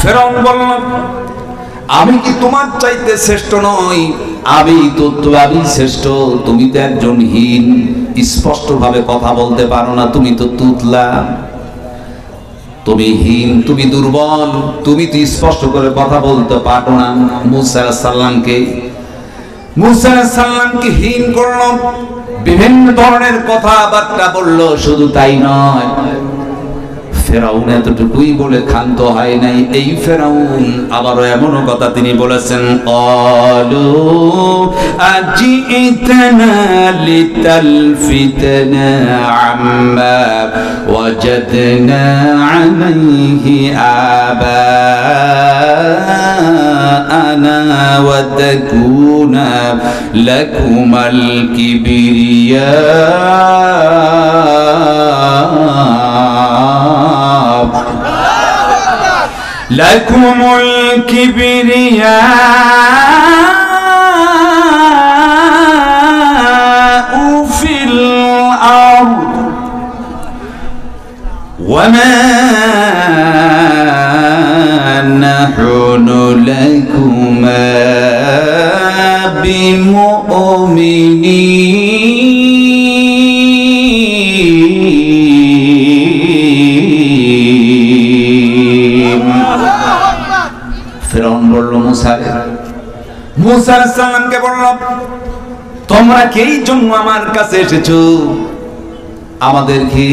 ফেরাউন বলল, আমি কি তোমার চাইতে শ্রেষ্ঠ নই? আমি শ্রেষ্ঠ, তুমি তো একজন হীন, স্পষ্ট ভাবে কথা বলতে পারো না, তুমি তো তুতলা, তুমি হীন, তুমি দুর্বল, তুমি তো স্পষ্ট করে কথা বলতে পারো না। মুসা আলাইহিস সালামকে হীন করলো, বিভিন্ন ধরনের কথাবার্তা বললো। শুধু তাই নয়, ফেরাউন এতটুকুই বলে ক্ষান্ত হয় নাই। এই ফেরাউন আবারও এমনও কথা তিনি বলেছেন, ক্বালু আজিতনা লিতালফিতনা আম্মা ওয়াজাদনা আলাইহি আবাআনা ওয়া তাকুনা লাকুমাল কিবরিয়া لكم الكبرياء في الأرض وما نحن لكما بمؤمنين মুমিনিন। ফিরআউন বলল মুসা আলাইহিস সালামকে বলল, তোমরা কি এই জন্য আমার কাছে এসেছো? আমাদেরকে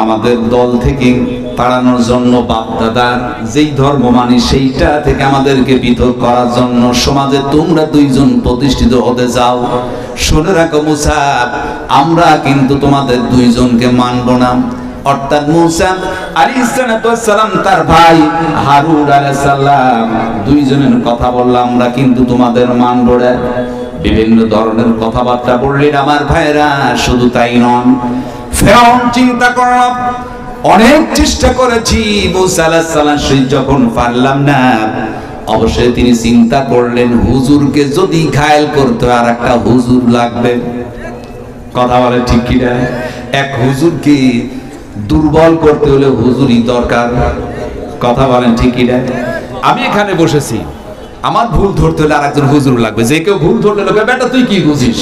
আমাদের দল থেকে তাড়ানোর জন্য, বাপ দাদার যেই ধর্ম মানি সেইটা থেকে আমাদেরকে পৃথক করার জন্য সমাজে তোমরা দুইজন প্রতিষ্ঠিত হতে যাও। শুনে রাখো মুসা, আমরা কিন্তু তোমাদের দুইজনকে মানব না। অর্থাৎ মুসা আলাইহিস সালাম তার ভাই হারুন আলাইহিস সালাম দুইজনের কথা বললাম, আমরা কিন্তু তোমাদের মানব না। বিভিন্ন ধরনের কথাবার্তা বললেন আমার ভাইরা। শুধু তাই নন, ফিরআউন চিন্তা করল, অনেক চেষ্টা করেছি মুসা আলাইহিস সালাম যখন পারলাম না, অবশ্যই তিনি চিন্তা করলেন হুজুরকে যদি ঘায়েল করতে আর একটা হুজুর লাগবে। কথা বলে ঠিক কিনা? এক হুজুরকে দুর্বল করতে হলে হুজুরই দরকার। কথা বলেন ঠিক কিনা? আমি এখানে বসেছি, আমার ভুল ধরতে হলে আরেকজন হুজুর লাগবে। যে কেউ ভুল ধরলে লোকে, বেটা তুই কি বুঝিস?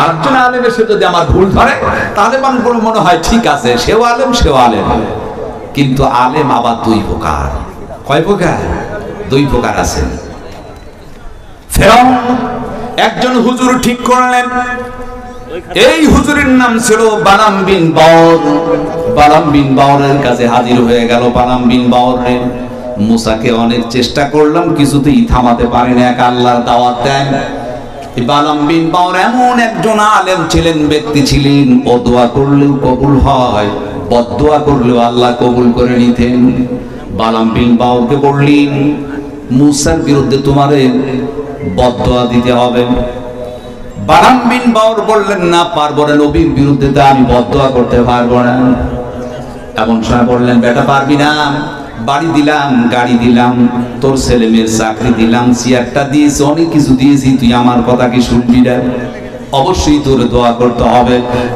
আরেকজন আলেম এসে যদি আমার ভুল ধরে, তাহলে মানুষগুলো মনে হয় ঠিক আছে, সেও আলেম সেও আলেম। কিন্তু আলেম আবার দুই প্রকার। কয় প্রকার? দুই প্রকার আছে। ফিরআউন একজন হুজুর ঠিক করলেন। এই হুজুরের নাম ছিল বালাম বিন বাওর। বালাম বিন বাওরের কাছে হাজির হয়ে গেল। বালাম বিন বাওরের মুসাকে অনেক চেষ্টা করলাম, কিছুতেই থামাতে পারি না। এক আল্লাহর দাওয়াত দেন। বালাম বিন বাওর এমন একজন আলেম ছিলেন, ব্যক্তি ছিলেন, ও দোয়া করলেও কবুল হয়, বদদোয়া করলেও আল্লাহ কবুল করে নিতেন। বালাম বিন বাওরকে বললেন, মুসার বিরুদ্ধে তোমারে বদদোয়া দিতে হবে। বালাম বিন বাওর বললেন, না পারবো না, নবীর বিরুদ্ধে তো আমি বদদোয়া করতে পারবো না। এমন সময় বললেন, বেটা পারবি না? বাড়ি দিলাম, গাড়ি দিলাম, তোর ছেলে মেয়ের চাকরি দিলাম, চেয়ারটা দিয়েছি, অনেক কিছু দিয়েছি, তুই আমার কথা কি শুনবি না? অবশ্যই তোর দোয়া করতে হবে।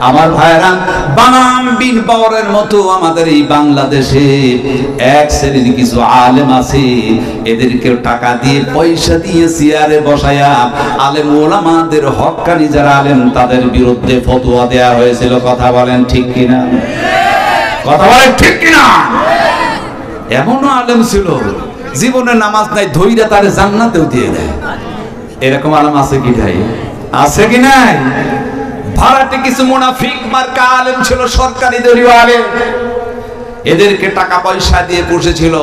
আমার ভাইরা, বালাম বিন বাওরের মতো আমাদের এই বাংলাদেশে এক শ্রেণীর কিছু আলেম আছে, এদেরকে টাকা দিয়ে পয়সা দিয়ে চেয়ারে বসায়া আলেম ওলামাদের হক্কানি যারা আলেম তাদের বিরুদ্ধে ফতোয়া দেয়া হয়েছিল। কথা বলেন ঠিক কিনা? কথা বলেন ঠিক কিনা? এমনও আলেম ছিল জীবনে নামাজ নাই, ধইরা তারে জান্নাতেও দিয়ে দেয়। এরকম আলেম আছে কি ভাই? আছে কি নাই? ভাড়াটে কিছু মুনাফিক মার্কা আলেম ছিল, সরকারি দলীয় আলেম। এদেরকে টাকা পয়সা দিয়ে বসেছিল,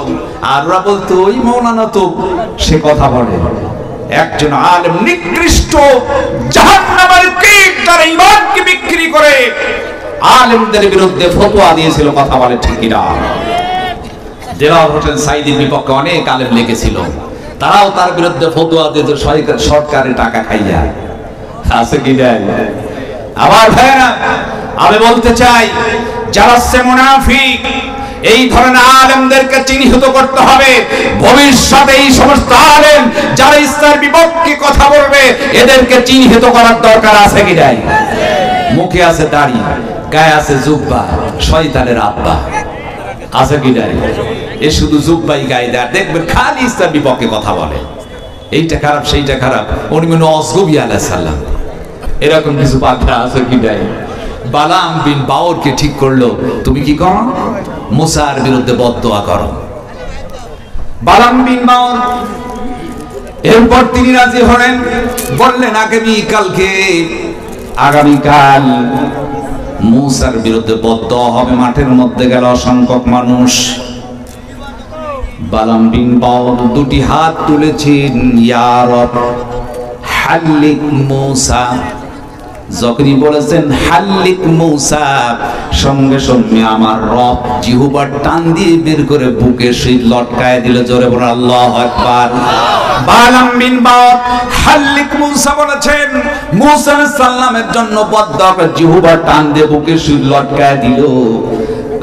আর ওরা বলতো ওই মৌলানা তো সে কথা বলে। একজন আলেম নিকৃষ্ট জাহান্নামের কীট, তার ঈমানকে বিক্রি করে আলেমদের বিরুদ্ধে ফতোয়া দিয়েছিল। কথা বলে ঠিক কিনা? দেওয়ার হোসেন সাইদির বিপক্ষে অনেক আলেম লিখেছিল, তারাও তার বিরুদ্ধে ফতোয়া দিত সরকারের টাকা খাইয়া। আছে কি নাই? আবার ভাইরা, আমি বলতে চাই, যারা মুনাফিক, এই ধরনের আলেমদেরকে চিহ্নিত করতে হবে। ভবিষ্যতে এই সমস্ত আলেম যারা ইসলামের বিপক্ষে কথা বলবে, এদেরকে চিহ্নিত করার দরকার আছে কি নাই? মুখে আছে দাড়ি, গায়ে আছে জুব্বা, শয়তানের আব্বা। আছে কি নাই? এ শুধু জুব্বাই গায়ে দেয়, দেখবেন খালি ইসলামের বিপক্ষে কথা বলে, এইটা খারাপ সেইটা খারাপ। উনি মনে অসগবি আলাইহিস সালাম, এরকম কিছু বাধা আছে কি নাই? বালাম বিন বাওরকে ঠিক করলো, তুমি কি করো? মুসার বিরুদ্ধে বদদোয়া করো। বালাম বিন বাওর এরপর তিনি রাজি হলেন, বললেন আগামীকাল মুসার বিরুদ্ধে বদদোয়া হবে। মাঠের মধ্যে গেল অসংখ্য মানুষ। বালাম বিন বাওর দুটি হাত তুলেছেন, ইয়া রব হাল্লিক মুসা। যখনই বলেছেন হাল্লিক মুসা, সঙ্গে সঙ্গে আমার রব জিহ্বার টান দিয়ে বের করে বুকে শীত লটকায় দিল। জোরে বলে আল্লাহু আকবার। বালাম বিন বাওর হাল্লিক মুসা বলেছেন, মুসা আলাইহিস সালামের জন্য বদদোয়া করে জিহ্বার টান দিয়ে বুকে শীত লটকায় দিল।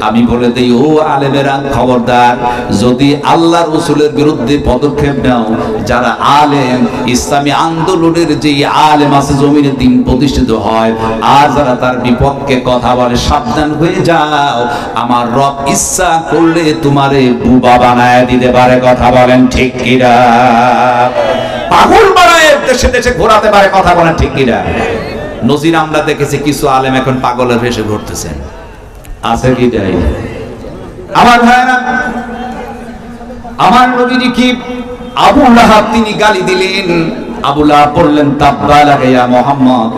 আমি বলে দেই, ও আলেমেরা খবরদার, যদি আল্লাহ রাসূলের বিরুদ্ধে পদক্ষেপ নাও, যারা আলেম ইসলামী আন্দোলনের যে আলেম আছে জমিনে দিন প্রতিষ্ঠিত হয়, আর যারা তার বিপক্ষে কথা বলে, সাবধান হয়ে যাও। আমার রব ইচ্ছা করলে তোমারে বুবা বানায় দিতে পারে। কথা বলেন ঠিক কিনা? পাগল বানায় দেশে দেশে ঘোরাতে পারে, কথা বলেন ঠিক কিনা? নজির আমরা দেখেছি কিছু আলেম এখন পাগলের ভেসে ঘুরতেছেন, আছে কি যাই? আমার ভাইরা, আমার নবীজি কি আবু লাহাব তিনি গালি দিলেন, আবু লাহাব বললেন তাব্বা লাকা ইয়া মুহাম্মদ,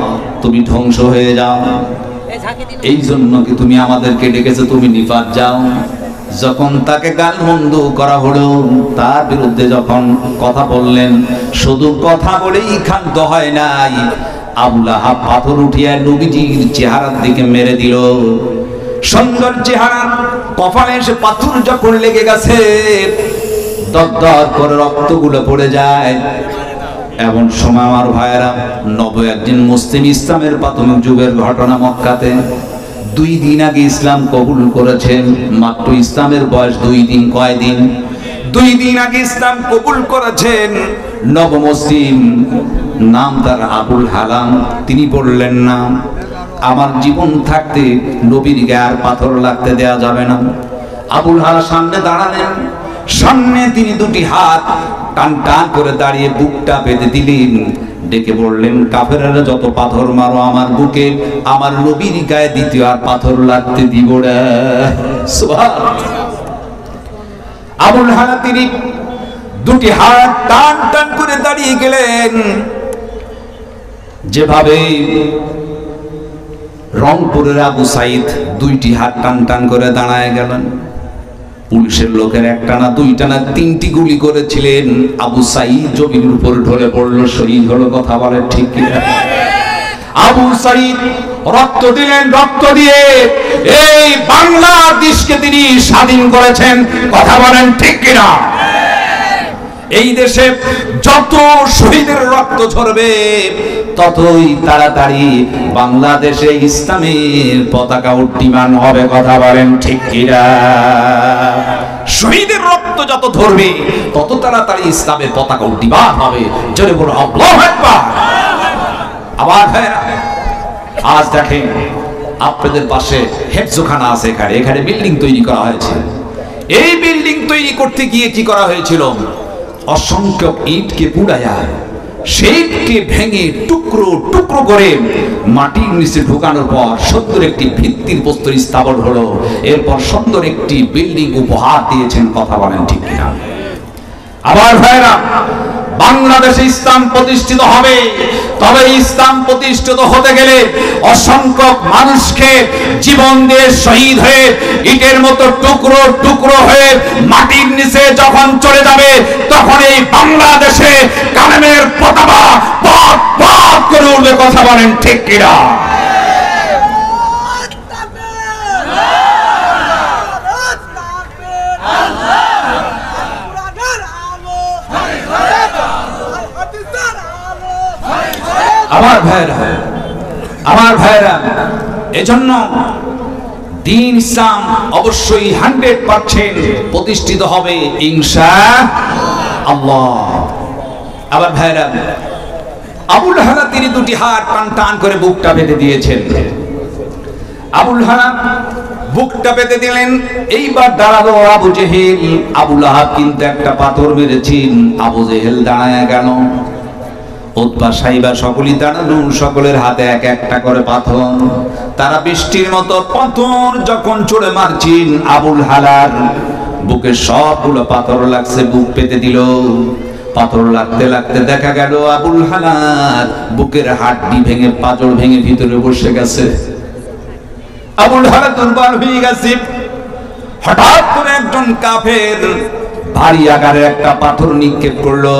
তুমি ধ্বংস হয়ে যাও, এই জন্য কি তুমি আমাদেরকে ডেকেছো, তুমি নিফাত যাও। যখন তাকে গালমন্দ করা হলো, তার বিরুদ্ধে যখন কথা বললেন, শুধু কথা বলেই ক্ষান্ত হয় নাই, আবু লাহাব পাথর উঠিয়ে নবীজির চেহারার দিকে মেরে দিল। সুন্দর চেহারা, কপালে এসে পাথর যখন লেগে গেছে, দরদর করে রক্তগুলো পড়ে যায়। এমন সময় আমার ভাইয়েরা, একজন মুসলিম, ইসলামের প্রাথমিক যুগের ঘটনা, মক্কাতে 2 দিন আগে ইসলাম কবুল করেছেন, মাত্র ইসলামের বয়স 2 দিন। কয়দিন? 2 দিন আগে ইসলাম কবুল করেছেন মুসলিম, নাম তার আবুল হালাম। তিনি বললেন না, আমার জীবন থাকতে নবীর গায়ে আর পাথর লাগতে দেয়া যাবে না। আবুল হালাম সামনে দাঁড়ালেন, সামনে তিনি 2টি হাত টান টান করে দাঁড়িয়ে বুকটা বেঁধে দিলেন, ডেকে বললেন, কাফেররা যত পাথর মারো আমার বুকে, আমার নবীর গায়ে দ্বিতীয় আর পাথর লাগতে দিব না। সুবহানাল্লাহ। আবুল হালাম তিনি 2টি হাত টান টান করে দাঁড়িয়ে গেলেন, যেভাবে রংপুরের আবু সাইদ 2টি হাত টান টান করে দাঁড়ায় গেলেন। পুলিশের লোকের 1টা না 2টা না 3টি গুলি করেছিলেন, আবু সাইদ জমিনের উপর ঢলে পড়লো, শহীদ হলো। কথা বলে ঠিক কিনা? আবু সাইদ রক্ত দিলেন, রক্ত দিয়ে এই বাংলাদেশকে তিনি স্বাধীন করেছেন। কথা বলেন ঠিক কিনা? এই দেশে যত শহীদের রক্ত ঝরবে, ততই তাড়াতাড়ি বাংলাদেশে ইসলামের পতাকা উড্ডীয়মান হবে। কথা বলেন ঠিক কিনা? শহীদের রক্ত যত ধরবে, তত তাড়াতাড়ি ইসলামের পতাকা উড্ডীয়মান হবে। জোরে বলো আল্লাহু আকবার। আবার ভাইরা, আজ দেখেন আপনাদের পাশে হেফজখানা আছে, এখানে বিল্ডিং তৈরি করা হয়েছে। এই বিল্ডিং তৈরি করতে গিয়ে কি করা হয়েছিল? অসংখ্য ইটকে পুড়ায়া, সেইটকে ভেঙে টুকরো টুকরো করে মাটির নিচে ঢোকানোর পর সুন্দর একটি ভিত্তির প্রস্তর স্থাপন হলো। এরপর সুন্দর একটি বিল্ডিং উপহার দিয়েছেন। কথা বলেন ঠিক কিনা? আবার ভাইরা, বাংলাদেশে ইসলাম প্রতিষ্ঠিত হবে, তবে ইসলাম প্রতিষ্ঠিত হতে গেলে অসংখ্য মানুষকে জীবন দিয়ে শহীদ হয়ে ইটের মতো টুকরো টুকরো হয়ে মাটির নিচে যখন চলে যাবে, তখন এই বাংলাদেশে কালেমের পতাকা পথ পথ করে উঠবে। কথা বলেন ঠিক কিনা? আমার ভাইরা, এজন্য দ্বীন ইসলাম অবশ্যই 100% প্রতিষ্ঠিত হবে ইনশাআল্লাহ। আবার ভাইরা, আবুল হালাম তিনি 2টি হাত টান টান করে বুকটা বেঁধে দিয়েছেন। আবুল হালাম বুকটা বেঁধে দিলেন। এইবার দাঁড়ালো আবু জেহেল। আবু লাহাব কিন্তু একটা পাথর মেরেছেন, আবু জেহেল দাঁড়ায় গেল। উতবা সাইবা সকলেই দাঁড়ানো, সকলের হাতে এক একটা করে পাথর। তারা বৃষ্টির মতো পাথর যখন ছুঁড়ে মারছেন, আবুল হালার বুকে সবগুলো পাথর লাগছে, বুক পেতে দিল। পাথর লাগতে লাগতে দেখা গেল আবুল হালার বুকের হাড্ডি ভেঙে, পাঁজর ভেঙে ভিতরে বসে গেছে। আবুল হালার দুর্বল হয়ে গেছে। হঠাৎ করে একজন কাফের ভারী আকারের একটা পাথর নিক্ষেপ করলো,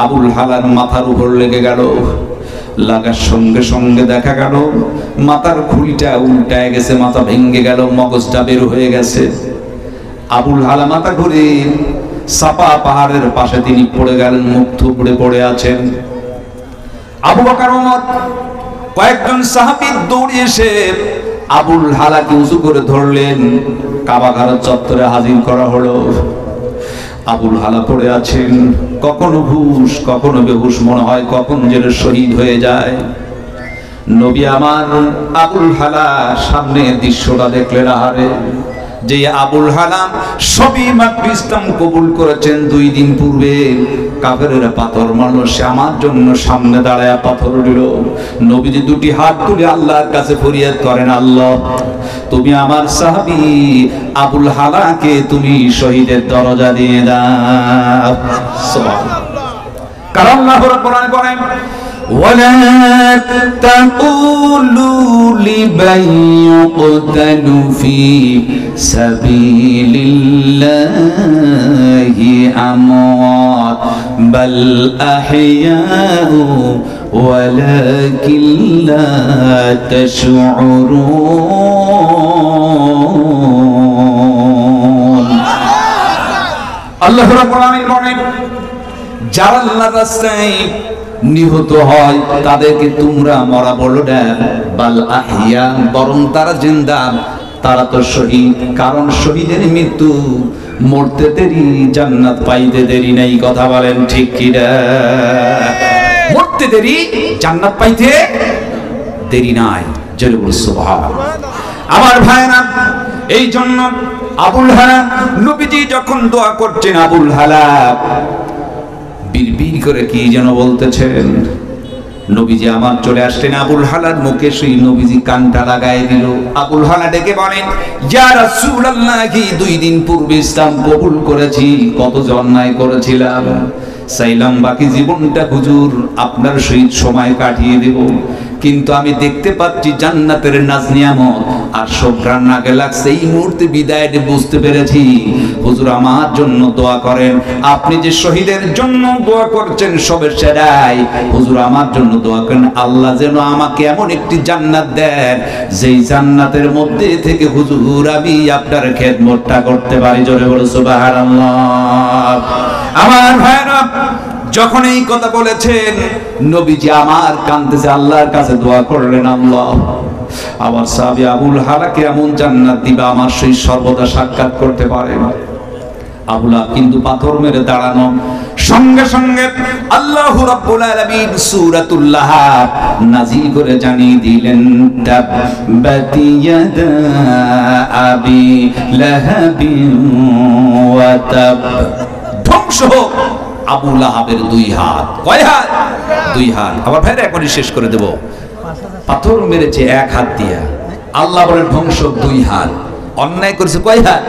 আবুল হালার মাথার উপর লেগে গেল। লাগার সঙ্গে সঙ্গে দেখা গেল মাথার খুলিটা উল্টায় গেছে, মাথা ভেঙে গেল, মগজটা বের হয়ে গেছে। আবুল হালা মাথা ঘুরে সাপা পাহাড়ের পাশে তিনি পড়ে গেলেন, মুখ থুবড়ে পড়ে আছেন। আবু বকর, ওমর, কয়েকজন সাহাবী দৌড়ে এসে আবুল হালাকে উঁচু করে ধরলেন। কাবা ঘর চত্বরে হাজির করা হলো। আবুল হালা পড়ে আছেন, কখনো হুশ কখনো বেহুশ, মনে হয় কখন যেন শহীদ হয়ে যায়। নবী আমার আবুল হালা সামনে দৃশ্যটা দেখলেন। আহারে, যে আবুল হালাম সবই মাত্র ইসলাম কবুল করেছেন 2 দিন পূর্বে, কাফেরেরা পাথর মারলো, সে আমার জন্য সামনে দাঁড়ায় পাথর দিল। নবীজি দুটি হাত তুলে আল্লাহর কাছে ফরিয়াদ করেন, আল্লাহ তুমি আমার সাহাবী আবুল হালাকে তুমি শহীদের দরজা দিয়ে দাও। সুবহানাল্লাহ। কারণ আল্লাহ রাব্বুল আলামিন বলেন, ওয়ালা তাকুলু লিমান ইউকতালু ফি সাবিলিল্লাহি আমওয়াত বাল আহইয়াউ ওয়ালাকিন লা তাশউরুন। আল্লাহ রাব্বুল আলামিন বলেন, যারা আল্লাহর রাস্তায় নিহত হয় তাদেরকে তোমরা মরা বলো না, বাল আহিয়া বরং তারা জিন্দা, তারা তো শহীদ। কারণ শহীদের মৃত্যু মরতে দেরি, জান্নাত পাইতে দেরি নাই। কথা বলেন ঠিক কি না? মরতে দেরি, জান্নাত পাইতে দেরি নাই। জোরে বল সুবহানাল্লাহ। আমার ভাইরা, এই জন্য আবুল হালাক নবীজি যখন দোয়া করছেন, আবুল হালাক বিড়বিড় করে কি যেন বলতেছেন। নবীজি আমার চলে আসলেন, আবুল হালার মুখে সেই নবীজি কানটা লাগাই দিল। আবুল হালা ডেকে বলেন, ইয়া রাসূলুল্লাহ, 2 দিন পূর্বে ইসলাম কবুল করেছি, কত অন্যায় করেছিলাম, চাইলাম বাকি জীবনটা হুজুর আপনার সহিত সময় কাটিয়ে দেব, কিন্তু আমি দেখতে পাচ্ছি জান্নাতের নাজ নিয়ামত আর সব ঘ্রাণ নাকে লাগছে। এই মুহূর্তে বিদায় বুঝতে পেরেছি, হুজুর আমার জন্য দোয়া করেন। আপনি যে শহীদের জন্য দোয়া করছেন সবের সেরাই, হুজুর আমার জন্য দোয়া করেন, আল্লাহ যেন আমাকে এমন একটি জান্নাত দেন যেই জান্নাতের মধ্যে থেকে হুজুর আমি আপনার খেদমতটা করতে পারি। জোরে বলো সুবহানাল্লাহ। আমার ভাইরা, যখন এই কথা বলেছেন নবীজি আমার কাঁদতেছে, আল্লাহর কাছে দোয়া করলেন, আল্লাহ আমার সাহাবী আবুল হালাকে এমন জান্নাত দিবা আমার সেই সর্বদা সাক্ষাৎ করতে পারে। আবুলা কিন্তু পাথর মেরে দাঁড়ানো, সঙ্গে সঙ্গে আল্লাহ রাব্বুল আলামিন সূরাতুল লাহাব নাযিল করে জানিয়ে দিলেন, তাব্বাতি ইয়াদা আবি লাহাবিন ওয়া তাব। ধ্বংস হোক আবু লাহাবের 2 হাত। কয় হাত? 2 হাত। আবার ভাইরা এখনই শেষ করে দেব। পাথর মেরেছে 1 হাত দিয়া, আল্লাহ বলেন ধ্বংস 2 হাত। অন্যায় করেছে কয় হাত?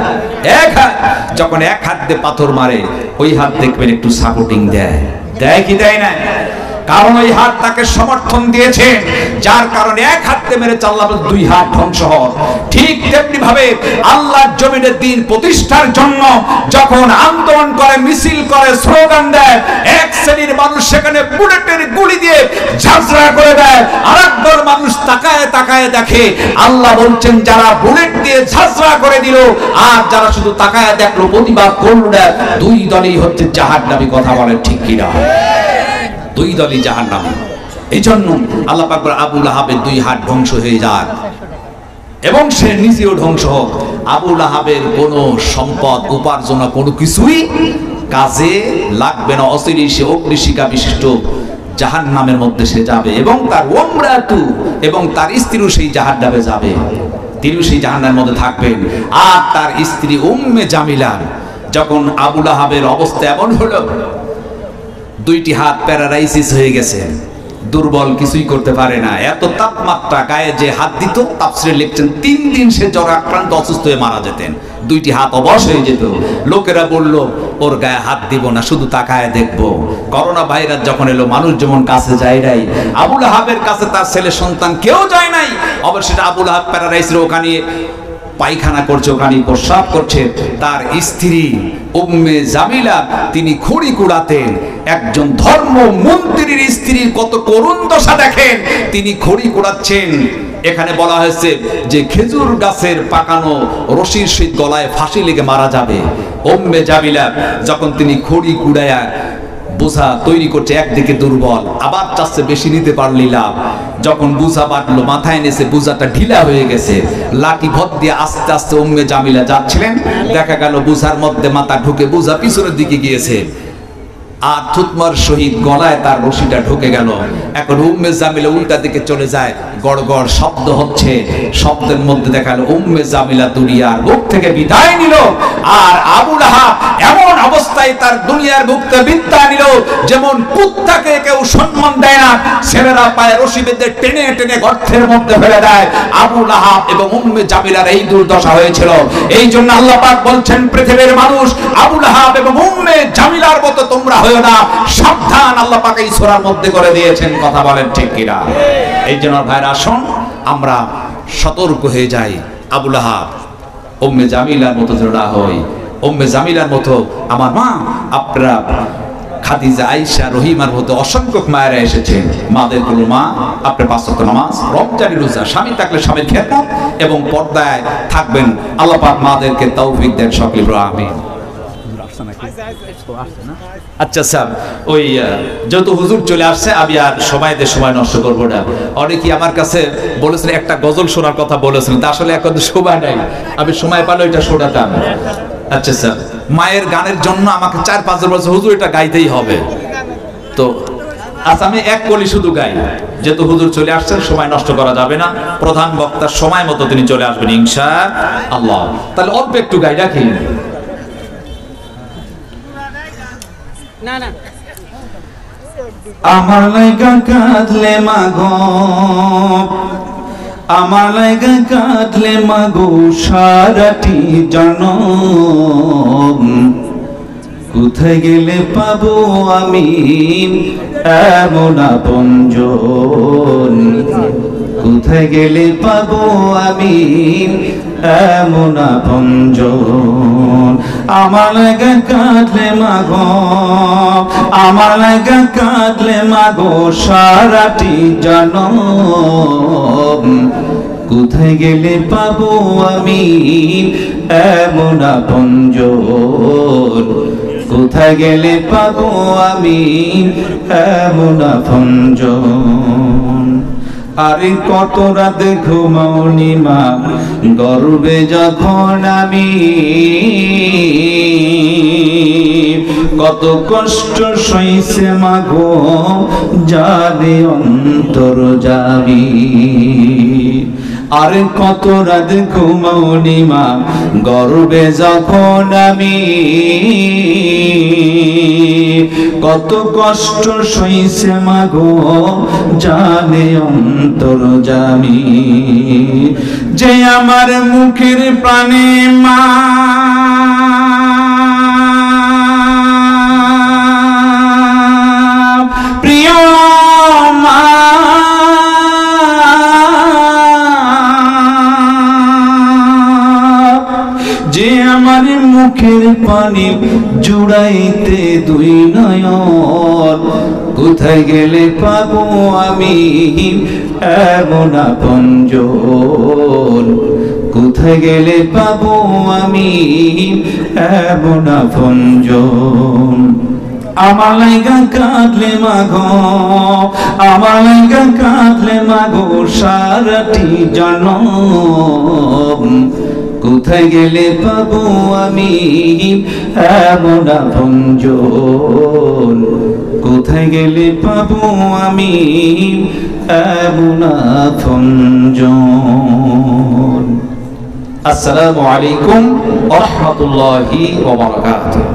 1 হাত। যখন 1 হাত দিয়ে পাথর মারে, ওই হাত দেখবেন একটু সাপোর্টিং দেয়, দেয় কি দেয় না? কারণ ওই হাত তাকে সমর্থন দিয়েছে, যার কারণে 1 হাতে মেরে আল্লাহ 2 হাত ধ্বংস হয়। ঠিক তেমনি ভাবে আল্লাহর জমিনে দ্বীন প্রতিষ্ঠার জন্য যখন আন্দোলন করে, মিছিল করে, স্লোগান দেয়, এক শ্রেণীর মানুষ সেখানে বুলেটের গুলি দিয়ে ঝাঁঝরা করে দেয়, আরেক দল মানুষ তাকায় তাকায় দেখে। আল্লাহ বলছেন, যারা বুলেট দিয়ে ঝাঁঝরা করে দিল আর যারা শুধু তাকায় দেখলো, প্রতিবাদ করল না, 2 দলই হচ্ছে জাহান্নামী। কথা বলে ঠিক কিনা? 2 দলই জাহান্নামী। এই জন্য আল্লাহ পাক বলেন, আবু লাহাবের 2 হাত ধ্বংস হয়ে যাক এবং সে নিজেও ধ্বংস হোক। আবু লাহাবের কোনো সম্পদ উপার্জন কোনো কিছুই কাজে লাগবে না। অচিরেই সে অগ্নিশিখা বিশিষ্ট জাহান্নামের মধ্যে সে যাবে এবং তার ওমরাতু এবং তার স্ত্রীও সেই জাহান্নামে যাবে, তিনিও সেই জাহান্নামের মধ্যে থাকবেন। আর তার স্ত্রী উম্মে জামিলা, যখন আবু লাহাবের অবস্থা এমন হলো, 2টি হাত প্যারালাইসিস হয়ে গেছে, দুর্বল, কিছুই করতে পারে না। এত তাপমাত্রা, গায়ে যে হাত দিত, তাফসীরে লিখছেন 3 দিন সে জ্বরে আক্রান্ত অসুস্থ হয়ে মারা যেতেন। 2টি হাত অবশ হয়ে যেত। লোকেরা বলল, ওর গায়ে হাত দিব না, শুধু তাকায় দেখবো। করোনা ভাইরাস যখন এলো, মানুষ যেমন কাছে যায় নাই, আবু লাহাবের কাছে তার ছেলে সন্তান কেউ যায় নাই। অবশ্যই আবু লাহাব প্যারালাইসিস, ওখানে পায়খানা করছে, ওখানে প্রস্রাব করছে। তার স্ত্রী উম্মে জামিলা, তিনি খড়ি কুড়াতেন। একজন ধর্ম মন্ত্রীর স্ত্রীর কত করুণ দশা দেখেন, তিনি খড়ি কুড়াচ্ছেন। এখানে বলা হয়েছে যে খেজুর গাছের পাকানো রশির সহিত গলায় ফাঁসি লেগে মারা যাবে। উম্মে জামিলা যখন তিনি খড়ি কুড়ায়া বোঝা তৈরি করছে, একদিকে দুর্বল, আবার চাচ্ছে বেশি নিতে পারলি লাভ। যখন বুঝা বাটলো, মাথায় এনেছে, বুঝাটা ঢিলা হয়ে গেছে। লাঠি ভর দিয়ে আস্তে আস্তে উম্মে জামিলা যাচ্ছিলেন, দেখা গেল বুঝার মধ্যে মাথা ঢুকে বুঝা পিছনের দিকে গিয়েছে। আর থুতমার সহিত গলায় তার রশিটা ঢুকে গেল। এখন উম্মে জামিলা উল্টা দিকে চলে যায়, গড় গড় শব্দ হচ্ছে, শব্দের মধ্যে দেখালো উম্মে জামিলা দুনিয়ার বুক থেকে বিদায় নিল। আর আবু লাহাব এমন অবস্থায় তার দুনিয়ার বুক থেকে বিদায় নিল, যেমন কুত্তাকে কেউ সম্মান দেয় না, ছেলেরা পায়ে রশি বেঁধে টেনে টেনে গর্তের মধ্যে ফেলে দেয়। আবু লাহাব এবং উম্মে জামিলার এই দুর্দশা হয়েছিল। এই জন্য আল্লাহ পাক বলছেন, পৃথিবীর মানুষ আবু লাহাব এবং উম্মে জামিলার মতো তোমরা হয়ো না, সাবধান। আল্লাহ পাক এই সূরার মধ্যে করে দিয়েছেন, কথা বলেন ঠিক কিনা? এই জন্য ভাইরা আসুন আমরা সতর্ক হয়ে যাই, আবু লাহাব উম্মে জামিলার মতো যেন না হই। উম্মে জামিলার মতো আমার মা, আপনারা খাদিজা, আয়েশা, রহিমার মতো অসংখ্য মায়েরা এসেছেন। মাদের কোনো মা আপনার 5 ওয়াক্ত নামাজ, রমজানের রোজা, স্বামী থাকলে স্বামীর খেদমত এবং পর্দায় থাকবেন। আল্লাহ পাক মাদেরকে তৌফিক দেন, সকলে বলো আমিন। আচ্ছা স্যার, ওই যেহেতু হুজুর চলে আসছে, আমি আর সময় নষ্ট করবো না। অনেকে আমার কাছে বলেছিলেন একটা গজল শোনার কথা বলেছিলেন, তা আসলে এখন সময় নাই, আমি সময় পালে ওইটা শোনাতাম। আচ্ছা স্যার, মায়ের গানের জন্য আমাকে 4-5 বছর হুজুর এটা গাইতেই হবে। তো আচ্ছা, আমি এক কলি শুধু গাই, যেহেতু হুজুর চলে আসছেন, সময় নষ্ট করা যাবে না। প্রধান বক্তার সময় মতো তিনি চলে আসবেন ইনশাআল্লাহ। তাহলে অল্প একটু গাই রাখি। না না, আমার লাইগা কাঁদলে মাগো, আমার লাইগা কাঁদলে মাগো সারাটি জনম, কোথায় গেলে পাবো আমি এমন আপনজন, কোথায় গেলে পাবো আমি এমন আপনজন। আমার লাগা কাঁদলে মাগো, আমার লাগা কাঁদলে মাগো সারাটি জনম, কোথায় গেলে পাবো আমি এমন আপনজন, কোথায় গেলে পাবো আমি এমন আপনজন। আরে কত রাত ঘুমাওনি মা গর্বে যখন আমি, কত কষ্ট সইছে মাগো জানে অন্তর যাবি। আরে কত রাত ঘুমাওনি মা গর্বে যখন আমি, কত কষ্ট সইছে মাগো জানে অন্তর যাবি। যে আমার মুখের প্রাণে মা, প্রিয় মা, যে আমার মুখের পানি জুড়াইতে দুই নয়ন, কোথায় গেলে পাবো আমি এমন আপনজন, কোথায় গেলে পাবো আমি এমন আপনজন। আমার লাইগা কাঁদলে মাগো, আমার লাইগা কাঁদলে মাগো সারাটি জনম, কোথায় গেলে পাবো আমি এমন আপনজন, কোথায় গেলে পাবো আমি এমন আপনজন। আসসালামু আলাইকুম ওয়া রাহমাতুল্লাহি ওয়া বারাকাতুহু।